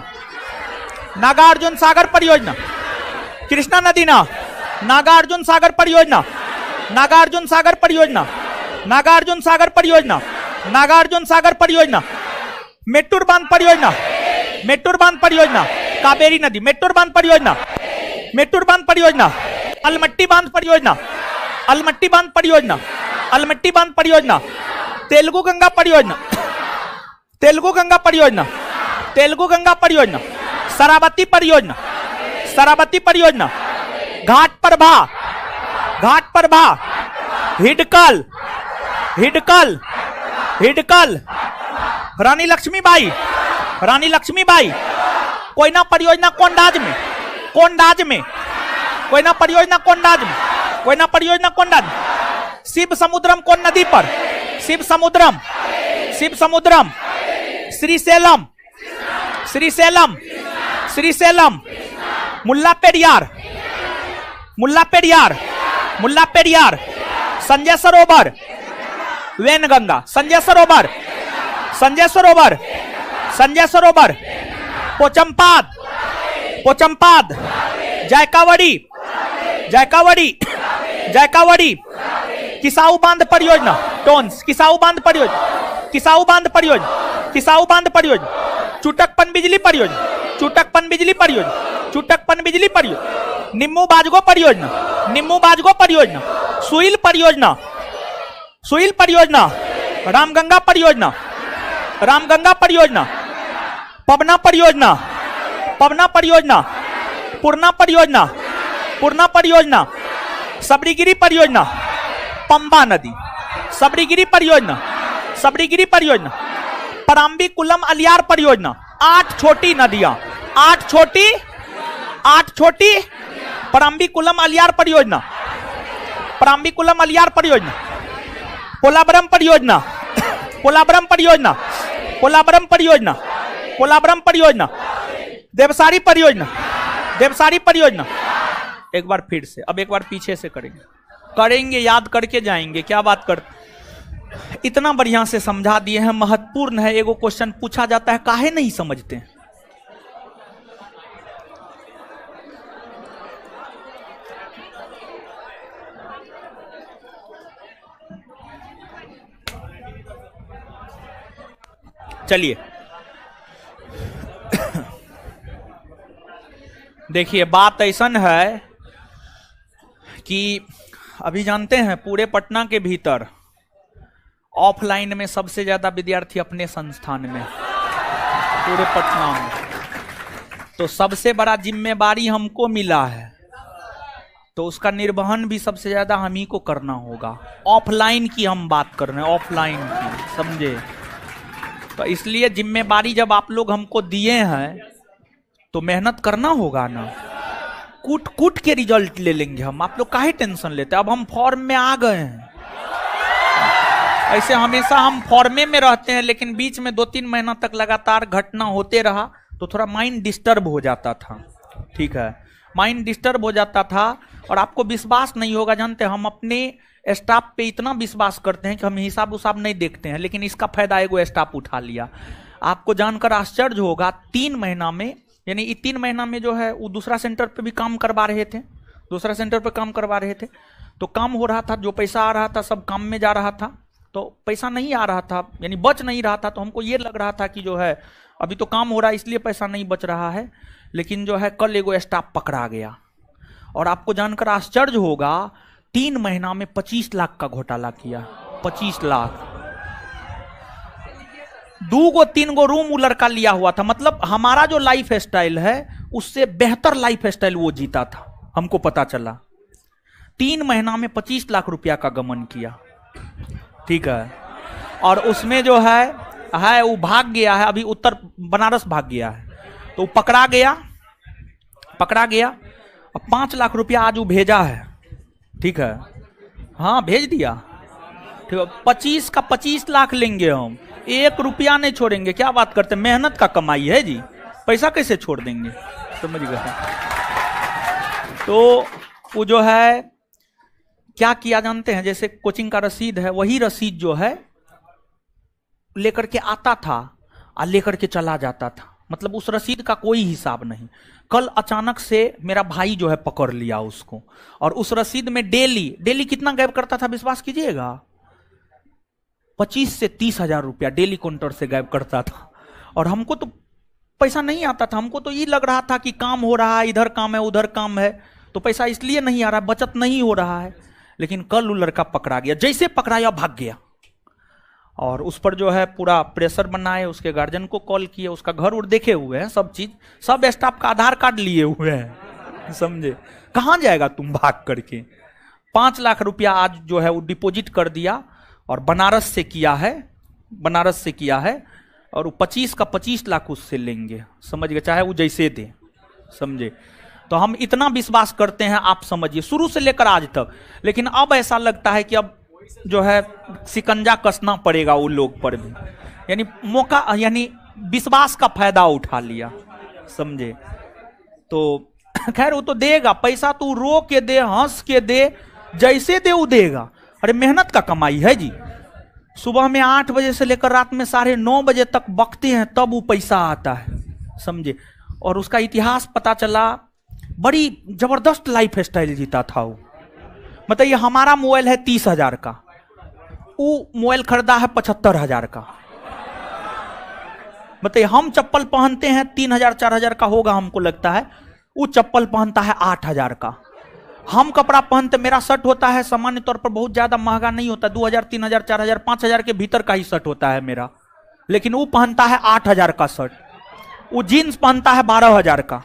नागार्जुन सागर परियोजना। कृष्णा नदी ना, नागार्जुन सागर परियोजना, नागार्जुन सागर परियोजना, नागार्जुन सागर परियोजना, नागार्जुन सागर परियोजना। मेट्टूर बांध परियोजना, मेट्टूर बांध परियोजना। कावेरी नदी, मेट्टूर बांध परियोजना, मेट्टूर बांध परियोजना। अलमट्टी बांध परियोजना, अलमट्टी बांध परियोजना, अलमट्टी बांध परियोजना। तेलुगु गंगा परियोजना, तेलुगु गंगा परियोजना, तेलुगु गंगा परियोजना। शरावती परियोजना, शरावती परियोजना। घाट प्रभा, घाट प्रभा। हिडकल, हिडकल, हिडकल। रानी लक्ष्मीबाई, रानी लक्ष्मीबाई। कोयना परियोजना कोंडाज में, कोंडाज में। कोयना परियोजना कोंडाज में, कोयना परियोजना कोंडाज में। शिव समुद्रम कौन नदी पर? शिव समुद्रम, शिव समुद्रम। श्रीशैलम, श्रीशैलम, श्रीशैलम। मुल्ला पेरियार, मुल्ला पेरियार, मुल्ला पेरियार। संजय सरोवर, वैनगंगा। संजय सरोवर, संजय सरोवर, संजय सरोवर। पोचमपाद, पोचमपाद। जायकावड़ी, जायकावड़ी, जायकावड़ी। किसाऊ बांध परियोजना, टोन्स। किसाऊ बांध परियोजना, किसाऊ बांध परियोजना, किसाऊ बांध परियोजना। चुटकपन बिजली परियोजना, चुटकपन बिजली परियोजना, चुटकपन बिजली परियोजना। निम्मू बाजगो परियोजना, निम्मू बाजगो परियोजना। सुइल परियोजना, सुइल परियोजना। रामगंगा परियोजना, रामगंगा परियोजना। पवना परियोजना, पवना परियोजना। पूर्णा परियोजना, पूर्णा परियोजना। सबरीगिरी परियोजना। पंबा नदी, सबरीगिरी परियोजना, सबरीगिरी परियोजना। पराम्बीकुलम अलियार परियोजना। 8 छोटी नदियां, 8 छोटी, 8 छोटी। पराम्बीकुलम अलियार परियोजना, पराम्बीकुलम अलियार परियोजना। पोलावरम परियोजना, पोलावरम परियोजना, पोलावरम परियोजना, पोलावरम परियोजना। देवसारी परियोजना, देवसारी परियोजना। एक बार फिर से, अब एक बार पीछे से करेंगे, करेंगे, याद करके जाएंगे। क्या बात कर, इतना बढ़िया से समझा दिए हैं, महत्वपूर्ण है। एगो क्वेश्चन पूछा जाता है, काहे नहीं समझते हैं? चलिए देखिए, बात ऐसन है कि अभी जानते हैं पूरे पटना के भीतर ऑफलाइन में सबसे ज्यादा विद्यार्थी अपने संस्थान में, पूरे पटना में। तो सबसे बड़ा जिम्मेवारी हमको मिला है, तो उसका निर्वहन भी सबसे ज्यादा हम ही को करना होगा। ऑफलाइन की हम बात कर रहे हैं, ऑफलाइन की, समझे? तो इसलिए जिम्मेवारी जब आप लोग हमको दिए हैं तो मेहनत करना होगा ना। कूट कूट के रिजल्ट ले लेंगे हम, आप लोग काहे टेंशन लेते हैं? अब हम फॉर्म में आ गए हैं। ऐसे हमेशा हम फॉर्मे में रहते हैं, लेकिन बीच में 2-3 महीना तक लगातार घटना होते रहा तो थोड़ा माइंड डिस्टर्ब हो जाता था। ठीक है, माइंड डिस्टर्ब हो जाता था। और आपको विश्वास नहीं होगा, जानते हैं हम अपने स्टाफ पे इतना विश्वास करते हैं कि हम हिसाब उसाब नहीं देखते हैं, लेकिन इसका फायदा एगो स्टाफ उठा लिया। आपको जानकर आश्चर्य होगा, 3 महीना में, यानी 3 महीना में जो है वो दूसरा सेंटर पे भी काम करवा रहे थे, दूसरा सेंटर पे काम करवा रहे थे। तो काम हो रहा था, जो पैसा आ रहा था सब काम में जा रहा था, तो पैसा नहीं आ रहा था, यानी बच नहीं रहा था। तो हमको ये लग रहा था कि जो है अभी तो काम हो रहा है इसलिए पैसा नहीं बच रहा है, लेकिन जो है कल एगो स्टाफ पकड़ा गया। और आपको जानकर आश्चर्य होगा, 3 महीना में 25 लाख का घोटाला किया। 25 लाख। 2-3 रूम वो लड़का लिया हुआ था। मतलब हमारा जो लाइफ स्टाइल है उससे बेहतर लाइफ स्टाइल वो जीता था, हमको पता चला। 3 महीना में 25 लाख रुपया का गमन किया। ठीक है, और उसमें जो है वो भाग गया है, अभी उत्तर बनारस भाग गया है, तो पकड़ा गया और 5 लाख रुपया आज वो भेजा है, ठीक है, हाँ भेज दिया, ठीक है, 25 का 25 लाख लेंगे हम, 1 रुपया नहीं छोड़ेंगे। क्या बात करते हैं, मेहनत का कमाई है जी, पैसा कैसे छोड़ देंगे, समझ गए। तो वो जो है क्या किया जानते हैं, जैसे कोचिंग का रसीद है, वही रसीद जो है लेकर के आता था और लेकर के चला जाता था, मतलब उस रसीद का कोई हिसाब नहीं। कल अचानक से मेरा भाई जो है पकड़ लिया उसको, और उस रसीद में डेली कितना गायब करता था विश्वास कीजिएगा, 25 से 30 हजार रुपया डेली काउंटर से गायब करता था। और हमको तो पैसा नहीं आता था, हमको तो ये लग रहा था कि काम हो रहा है, इधर काम है उधर काम है, तो पैसा इसलिए नहीं आ रहा, बचत नहीं हो रहा है। लेकिन कल वो लड़का पकड़ा गया, जैसे पकड़ाया भाग गया, और उस पर जो है पूरा प्रेशर बनाए, उसके गार्जियन को कॉल किए, उसका घर उड़ देखे हुए हैं, सब चीज, सब स्टाफ का आधार कार्ड लिए हुए हैं, समझे। कहां जाएगा तुम भाग करके। 5 लाख रुपया आज जो है वो डिपॉजिट कर दिया, और बनारस से किया है, और वो 25 का 25 लाख उससे लेंगे, समझ गए, चाहे वो जैसे दे, समझे। तो हम इतना विश्वास करते हैं, आप समझिए, शुरू से लेकर आज तक। लेकिन अब ऐसा लगता है कि अब जो है शिकंजा कसना पड़ेगा वो लोग पर भी, यानी मौका, यानी विश्वास का फायदा उठा लिया, समझे। तो खैर वो तो देगा पैसा, तू रो के दे, हंस के दे, जैसे दे वो देगा। अरे मेहनत का कमाई है जी, सुबह में 8 बजे से लेकर रात में 9:30 बजे तक बकते हैं, तब वो पैसा आता है, समझे। और उसका इतिहास पता चला, बड़ी जबरदस्त लाइफ स्टाइल जीता था वो। मतलब ये हमारा मोबाइल है 30 हजार का, वो मोबाइल खरीदा है 75 हजार का। मतलब हम चप्पल पहनते हैं 3 हजार 4 हजार का होगा हमको लगता है, वो चप्पल पहनता है 8 हजार का। हम कपड़ा पहनते, मेरा शर्ट होता है सामान्य तौर पर बहुत ज्यादा महंगा नहीं होता, 2 हजार 3 हजार 4 हजार 5 हजार के भीतर का ही शर्ट होता है मेरा, लेकिन वो पहनता है 8 हजार का शर्ट। वो जीन्स पहनता है 12 हजार का,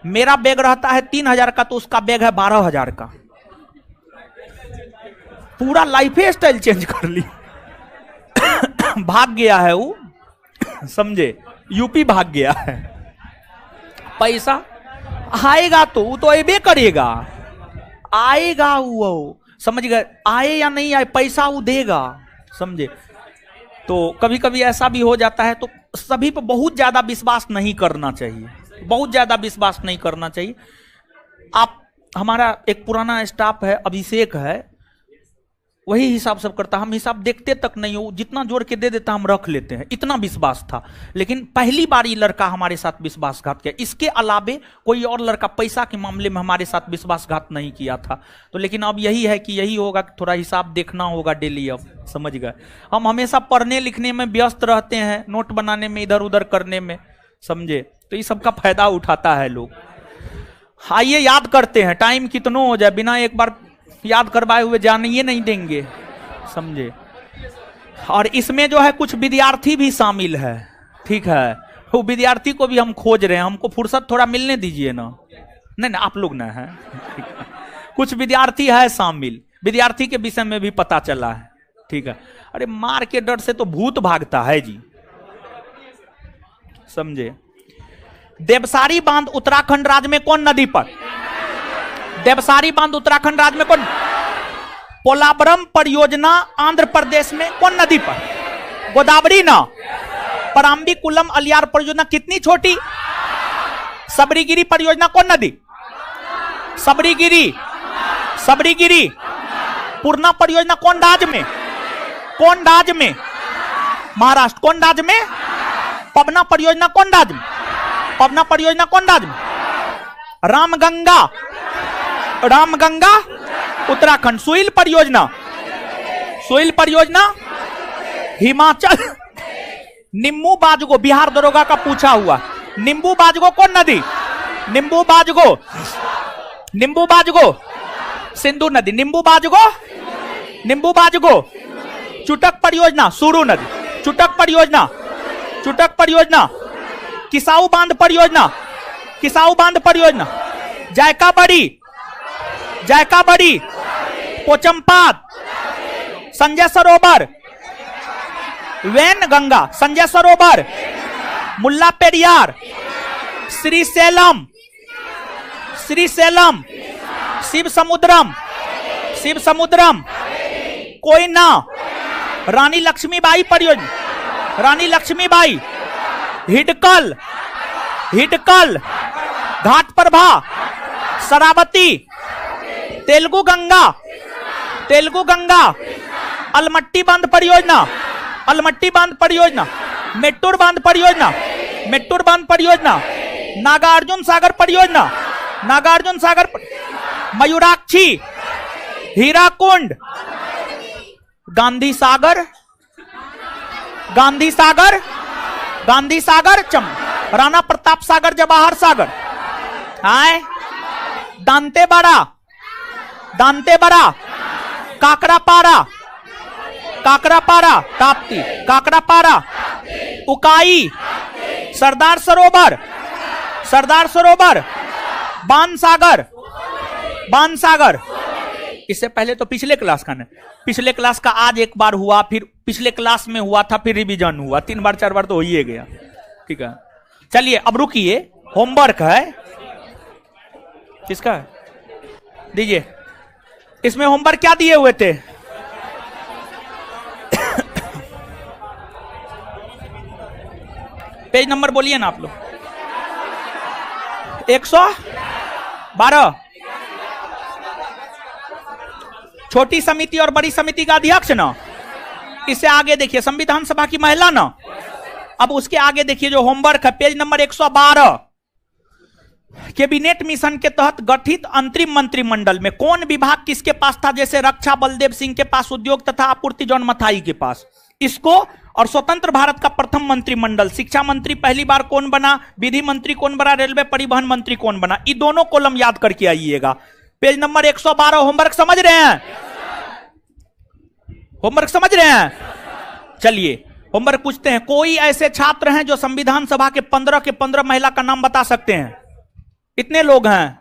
मेरा बैग रहता है 3 हजार का, तो उसका बैग है 12 हजार का। पूरा लाइफ स्टाइल चेंज कर ली। भाग गया है वो, समझे, यूपी भाग गया है। पैसा आएगा तो वो तो अबे करेगा, आएगा वो, समझ गए, आए या नहीं आए पैसा वो देगा, समझे। तो कभी कभी ऐसा भी हो जाता है, तो सभी पर बहुत ज्यादा विश्वास नहीं करना चाहिए, बहुत ज्यादा विश्वास नहीं करना चाहिए। आप, हमारा एक पुराना स्टाफ है, अभिषेक है, वही हिसाब सब करता, हम हिसाब देखते तक नहीं हो, जितना जोड़ के दे देता हम रख लेते हैं, इतना विश्वास था। लेकिन पहली बार ये लड़का हमारे साथ विश्वासघात किया, इसके अलावे कोई और लड़का पैसा के मामले में हमारे साथ विश्वासघात नहीं किया था। तो लेकिन अब यही है कि यही होगा कि थोड़ा हिसाब देखना होगा डेली, अब समझ गए। हम हमेशा पढ़ने लिखने में व्यस्त रहते हैं, नोट बनाने में, इधर उधर करने में, समझे। तो ये सबका फायदा उठाता है लोग। आइए याद करते हैं, टाइम कितना हो जाए, बिना एक बार याद करवाए हुए जाने ये नहीं देंगे, समझे। और इसमें जो है कुछ विद्यार्थी भी शामिल है, ठीक है, वो विद्यार्थी को भी हम खोज रहे हैं, हमको फुर्सत थोड़ा मिलने दीजिए ना। नहीं आप लोग ना है, कुछ विद्यार्थी है शामिल, विद्यार्थी के विषय में भी पता चला है, ठीक है। अरे मार के डर से तो भूत भागता है जी, समझे। देवसारी बांध उत्तराखंड राज्य में कौन नदी पर? देवसारी बांध उत्तराखंड राज्य में कौन? पोलावरम परियोजना आंध्र प्रदेश में कौन नदी पर? गोदावरी ना। पराम्बीकुलम अलियार परियोजना कितनी छोटी? सबरीगिरी परियोजना कौन नदी? सबरीगिरी। सबरीगिरी। पूर्णा परियोजना कौन राज्य में? कौन राज्य में? महाराष्ट्र। कौन राज्य में? पवना परियोजना कौन राज्य में? पवना परियोजना कौन राज्य में? रामगंगा। रामगंगा उत्तराखंड। सोइल परियोजना। सोइल परियोजना हिमाचल। निम्बू बाजगो बिहार दरोगा का पूछा हुआ। निम्बू बाजगो कौन नदी? निम्बू बाजगो। निम्बू बाजगो सिंधु नदी। निम्बू बाजगो। निम्बू बाजगो। चुटक परियोजना सुरू नदी। चुटक परियोजना। चुटक परियोजना। किसाऊ बांध परियोजना। किसाऊ बांध परियोजना। जायका बड़ी। जायका बड़ी। पोचमपाद। संजय सरोवर। वेन गंगा, संजय सरोवर, मुल्ला पेरियार, श्रीशैलम, श्रीशैलम, शिव समुद्रम, शिव समुद्रम, कोयना, रानी लक्ष्मीबाई परियोजना, रानी लक्ष्मीबाई, हिडकल, हिडकल, घाट प्रभा, शरावती, तेलुगु गंगा, तेलुगु गंगा, अलमट्टी बांध परियोजना, अलमट्टी बांध परियोजना, मेट्टूर बांध परियोजना, मेट्टूर बांध परियोजना, नागार्जुन सागर परियोजना, नागार्जुन सागर, मयूराक्षी, हीराकुंड, गांधी सागर, गांधी सागर, गांधी सागर, राणा प्रताप सागर, जवाहर सागर, आए, दांतेवाड़ा, दांतेवाड़ा, काकरापारा, काकरापारा, ताप्ती, काकरापारा, उकाई, सरदार सरोवर, सरदार सरोवर, बाणसागर, बाणसागर। इससे पहले तो पिछले क्लास का नहीं, पिछले क्लास का आज एक बार हुआ, फिर पिछले क्लास में हुआ था, फिर रिवीजन हुआ, 3 बार 4 बार तो हो ही गया। ठीक है, चलिए अब रुकिए, होमवर्क है, किसका है? दीजिए। इसमें होमवर्क क्या दिए हुए थे? पेज नंबर बोलिए ना आप लोग। 112। छोटी समिति और बड़ी समिति का अध्यक्ष ना, इससे आगे देखिए संविधान सभा की महिला ना। अब उसके आगे देखिए जो होमवर्क है, पेज नंबर 112। कैबिनेट मिशन के तहत गठित अंतरिम मंत्रिमंडल में कौन विभाग किसके पास था? जैसे रक्षा बलदेव सिंह के पास, उद्योग तथा आपूर्ति जॉन मथाई के पास। इसको और स्वतंत्र भारत का प्रथम मंत्रिमंडल, शिक्षा मंत्री पहली बार कौन बना, विधि मंत्री कौन बना, रेलवे परिवहन मंत्री कौन बना, ये दोनों कॉलम याद करके आइएगा। Page number 112। होमवर्क समझ रहे हैं? होमवर्क समझ रहे हैं? चलिए होमवर्क पूछते हैं। कोई ऐसे छात्र हैं जो संविधान सभा के 15 के 15 महिला का नाम बता सकते हैं? इतने लोग हैं,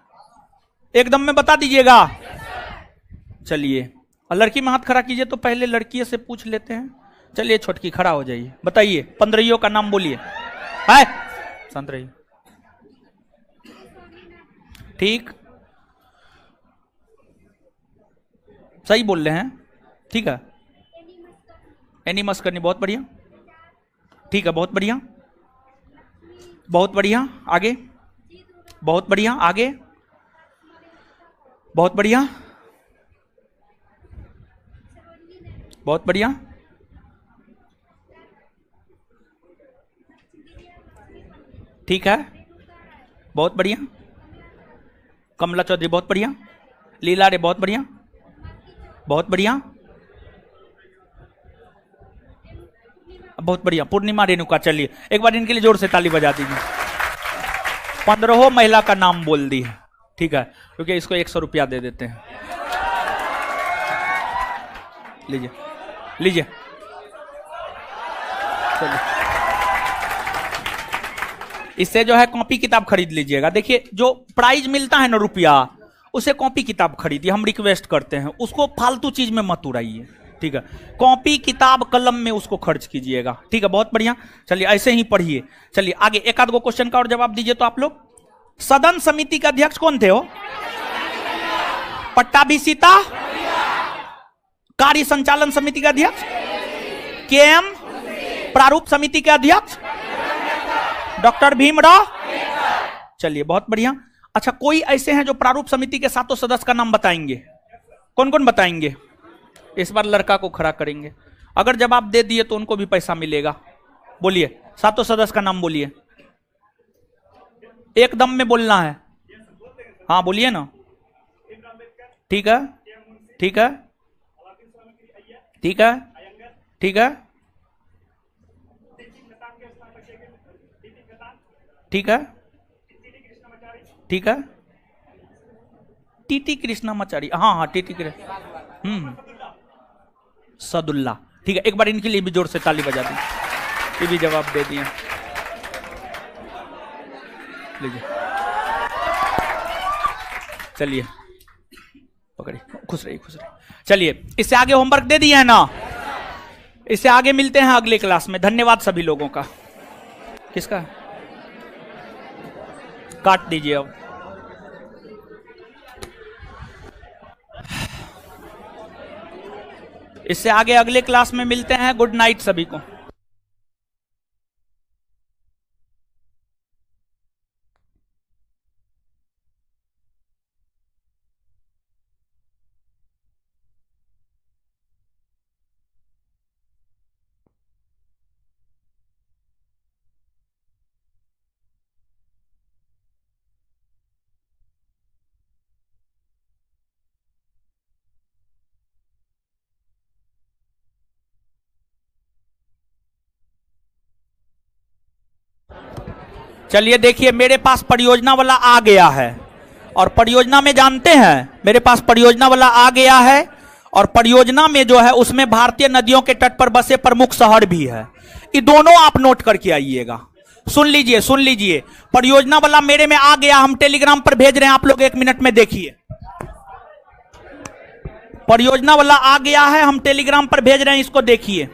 एकदम में बता दीजिएगा। चलिए, लड़की में हाथ खड़ा कीजिए, तो पहले लड़की से पूछ लेते हैं। चलिए छोटकी खड़ा हो जाइए, बताइए 15 का नाम बोलिए। है शांत रहिए, ठीक, सही बोल रहे हैं, ठीक है। एनिमस करनी, बहुत बढ़िया, ठीक है, बहुत बढ़िया, बहुत बढ़िया, आगे, बहुत बढ़िया, आगे, बहुत बढ़िया, बहुत बढ़िया, ठीक है, बहुत बढ़िया, कमला चौधरी बहुत बढ़िया, लीला रे बहुत बढ़िया, बहुत बढ़िया, बहुत बढ़िया, पूर्णिमा रेणुका। चलिए एक बार इनके लिए जोर से ताली बजा दीजिए। 15 महिला का नाम बोल दी है, ठीक है, क्योंकि इसको 100 रुपया दे देते हैं। लीजिए लीजिए, चलिए इससे जो है कॉपी किताब खरीद लीजिएगा। देखिए जो प्राइज मिलता है ना रुपया, उसे कॉपी किताब खरीदिए, हम रिक्वेस्ट करते हैं। उसको फालतू चीज में मत उड़ाइए, ठीक है। कॉपी किताब कलम में उसको खर्च कीजिएगा, ठीक है, बहुत बढ़िया। चलिए ऐसे ही पढ़िए। चलिए आगे एक आध गो क्वेश्चन का और जवाब दीजिए तो आप लोग। सदन समिति के अध्यक्ष कौन थे? हो पट्टाभिषिता। कार्य संचालन समिति का अध्यक्ष केएम। प्रारूप समिति के अध्यक्ष डॉक्टर भीमराव। चलिए बहुत बढ़िया। अच्छा, कोई ऐसे हैं जो प्रारूप समिति के 7 सदस्य का नाम बताएंगे? कौन कौन बताएंगे? इस बार लड़का को खड़ा करेंगे, अगर जवाब दे दिए तो उनको भी पैसा मिलेगा। बोलिए 7 सदस्य का नाम बोलिए, एकदम में बोलना है। हाँ बोलिए ना, ठीक है, ठीक है, ठीक है, ठीक है, ठीक है, ठीक है, टीटी कृष्णामाचारी। हाँ हाँ टीटी कृष्ण, सदुल्ला, ठीक है। एक बार इनके लिए भी जोर से ताली बजा दी, ये भी जवाब दे दिए। लीजिए, चलिए पकड़िए, खुश रहिए, खुश रहिए। चलिए इससे आगे होमवर्क दे दिया है ना, इससे आगे मिलते हैं अगले क्लास में। धन्यवाद सभी लोगों का। किसका काट दीजिए अब। इससे आगे अगले क्लास में मिलते हैं। गुड नाइट सभी को। चलिए देखिए, मेरे पास परियोजना वाला आ गया है और परियोजना में जानते हैं, मेरे पास परियोजना वाला आ गया है और परियोजना में जो है उसमें भारतीय नदियों के तट पर बसे प्रमुख शहर भी है। ये दोनों आप नोट करके आइएगा। सुन लीजिए, सुन लीजिए, परियोजना वाला मेरे में आ गया, हम टेलीग्राम पर भेज रहे हैं, आप लोग 1 मिनट में देखिए। परियोजना वाला आ गया है, हम टेलीग्राम पर भेज रहे हैं, इसको देखिए।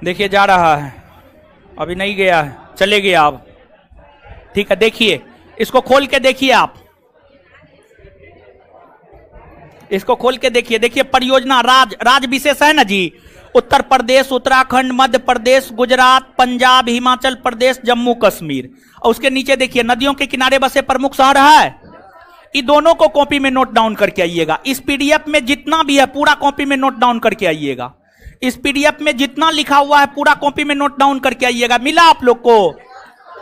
देखिए जा रहा है, अभी नहीं गया है, चले गया अब। ठीक है, देखिए इसको खोल के देखिए, आप इसको खोल के देखिए। देखिए परियोजना राज विशेष है ना जी, उत्तर प्रदेश, उत्तराखंड, मध्य प्रदेश, गुजरात, पंजाब, हिमाचल प्रदेश, जम्मू कश्मीर। और उसके नीचे देखिए नदियों के किनारे बसे प्रमुख शहर है। ये दोनों को कॉपी में नोट डाउन करके आइएगा। इस पीडीएफ में जितना भी है पूरा कॉपी में नोट डाउन करके आइएगा। इस पीडीएफ में जितना लिखा हुआ है पूरा कॉपी में नोट डाउन करके आइएगा। मिला आप लोग को?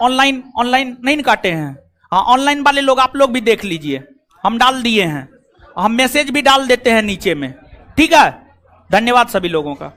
ऑनलाइन नहीं काटे हैं? हाँ, ऑनलाइन वाले लोग आप लोग भी देख लीजिए, हम डाल दिए हैं, हम मैसेज भी डाल देते हैं नीचे में। ठीक है, धन्यवाद सभी लोगों का।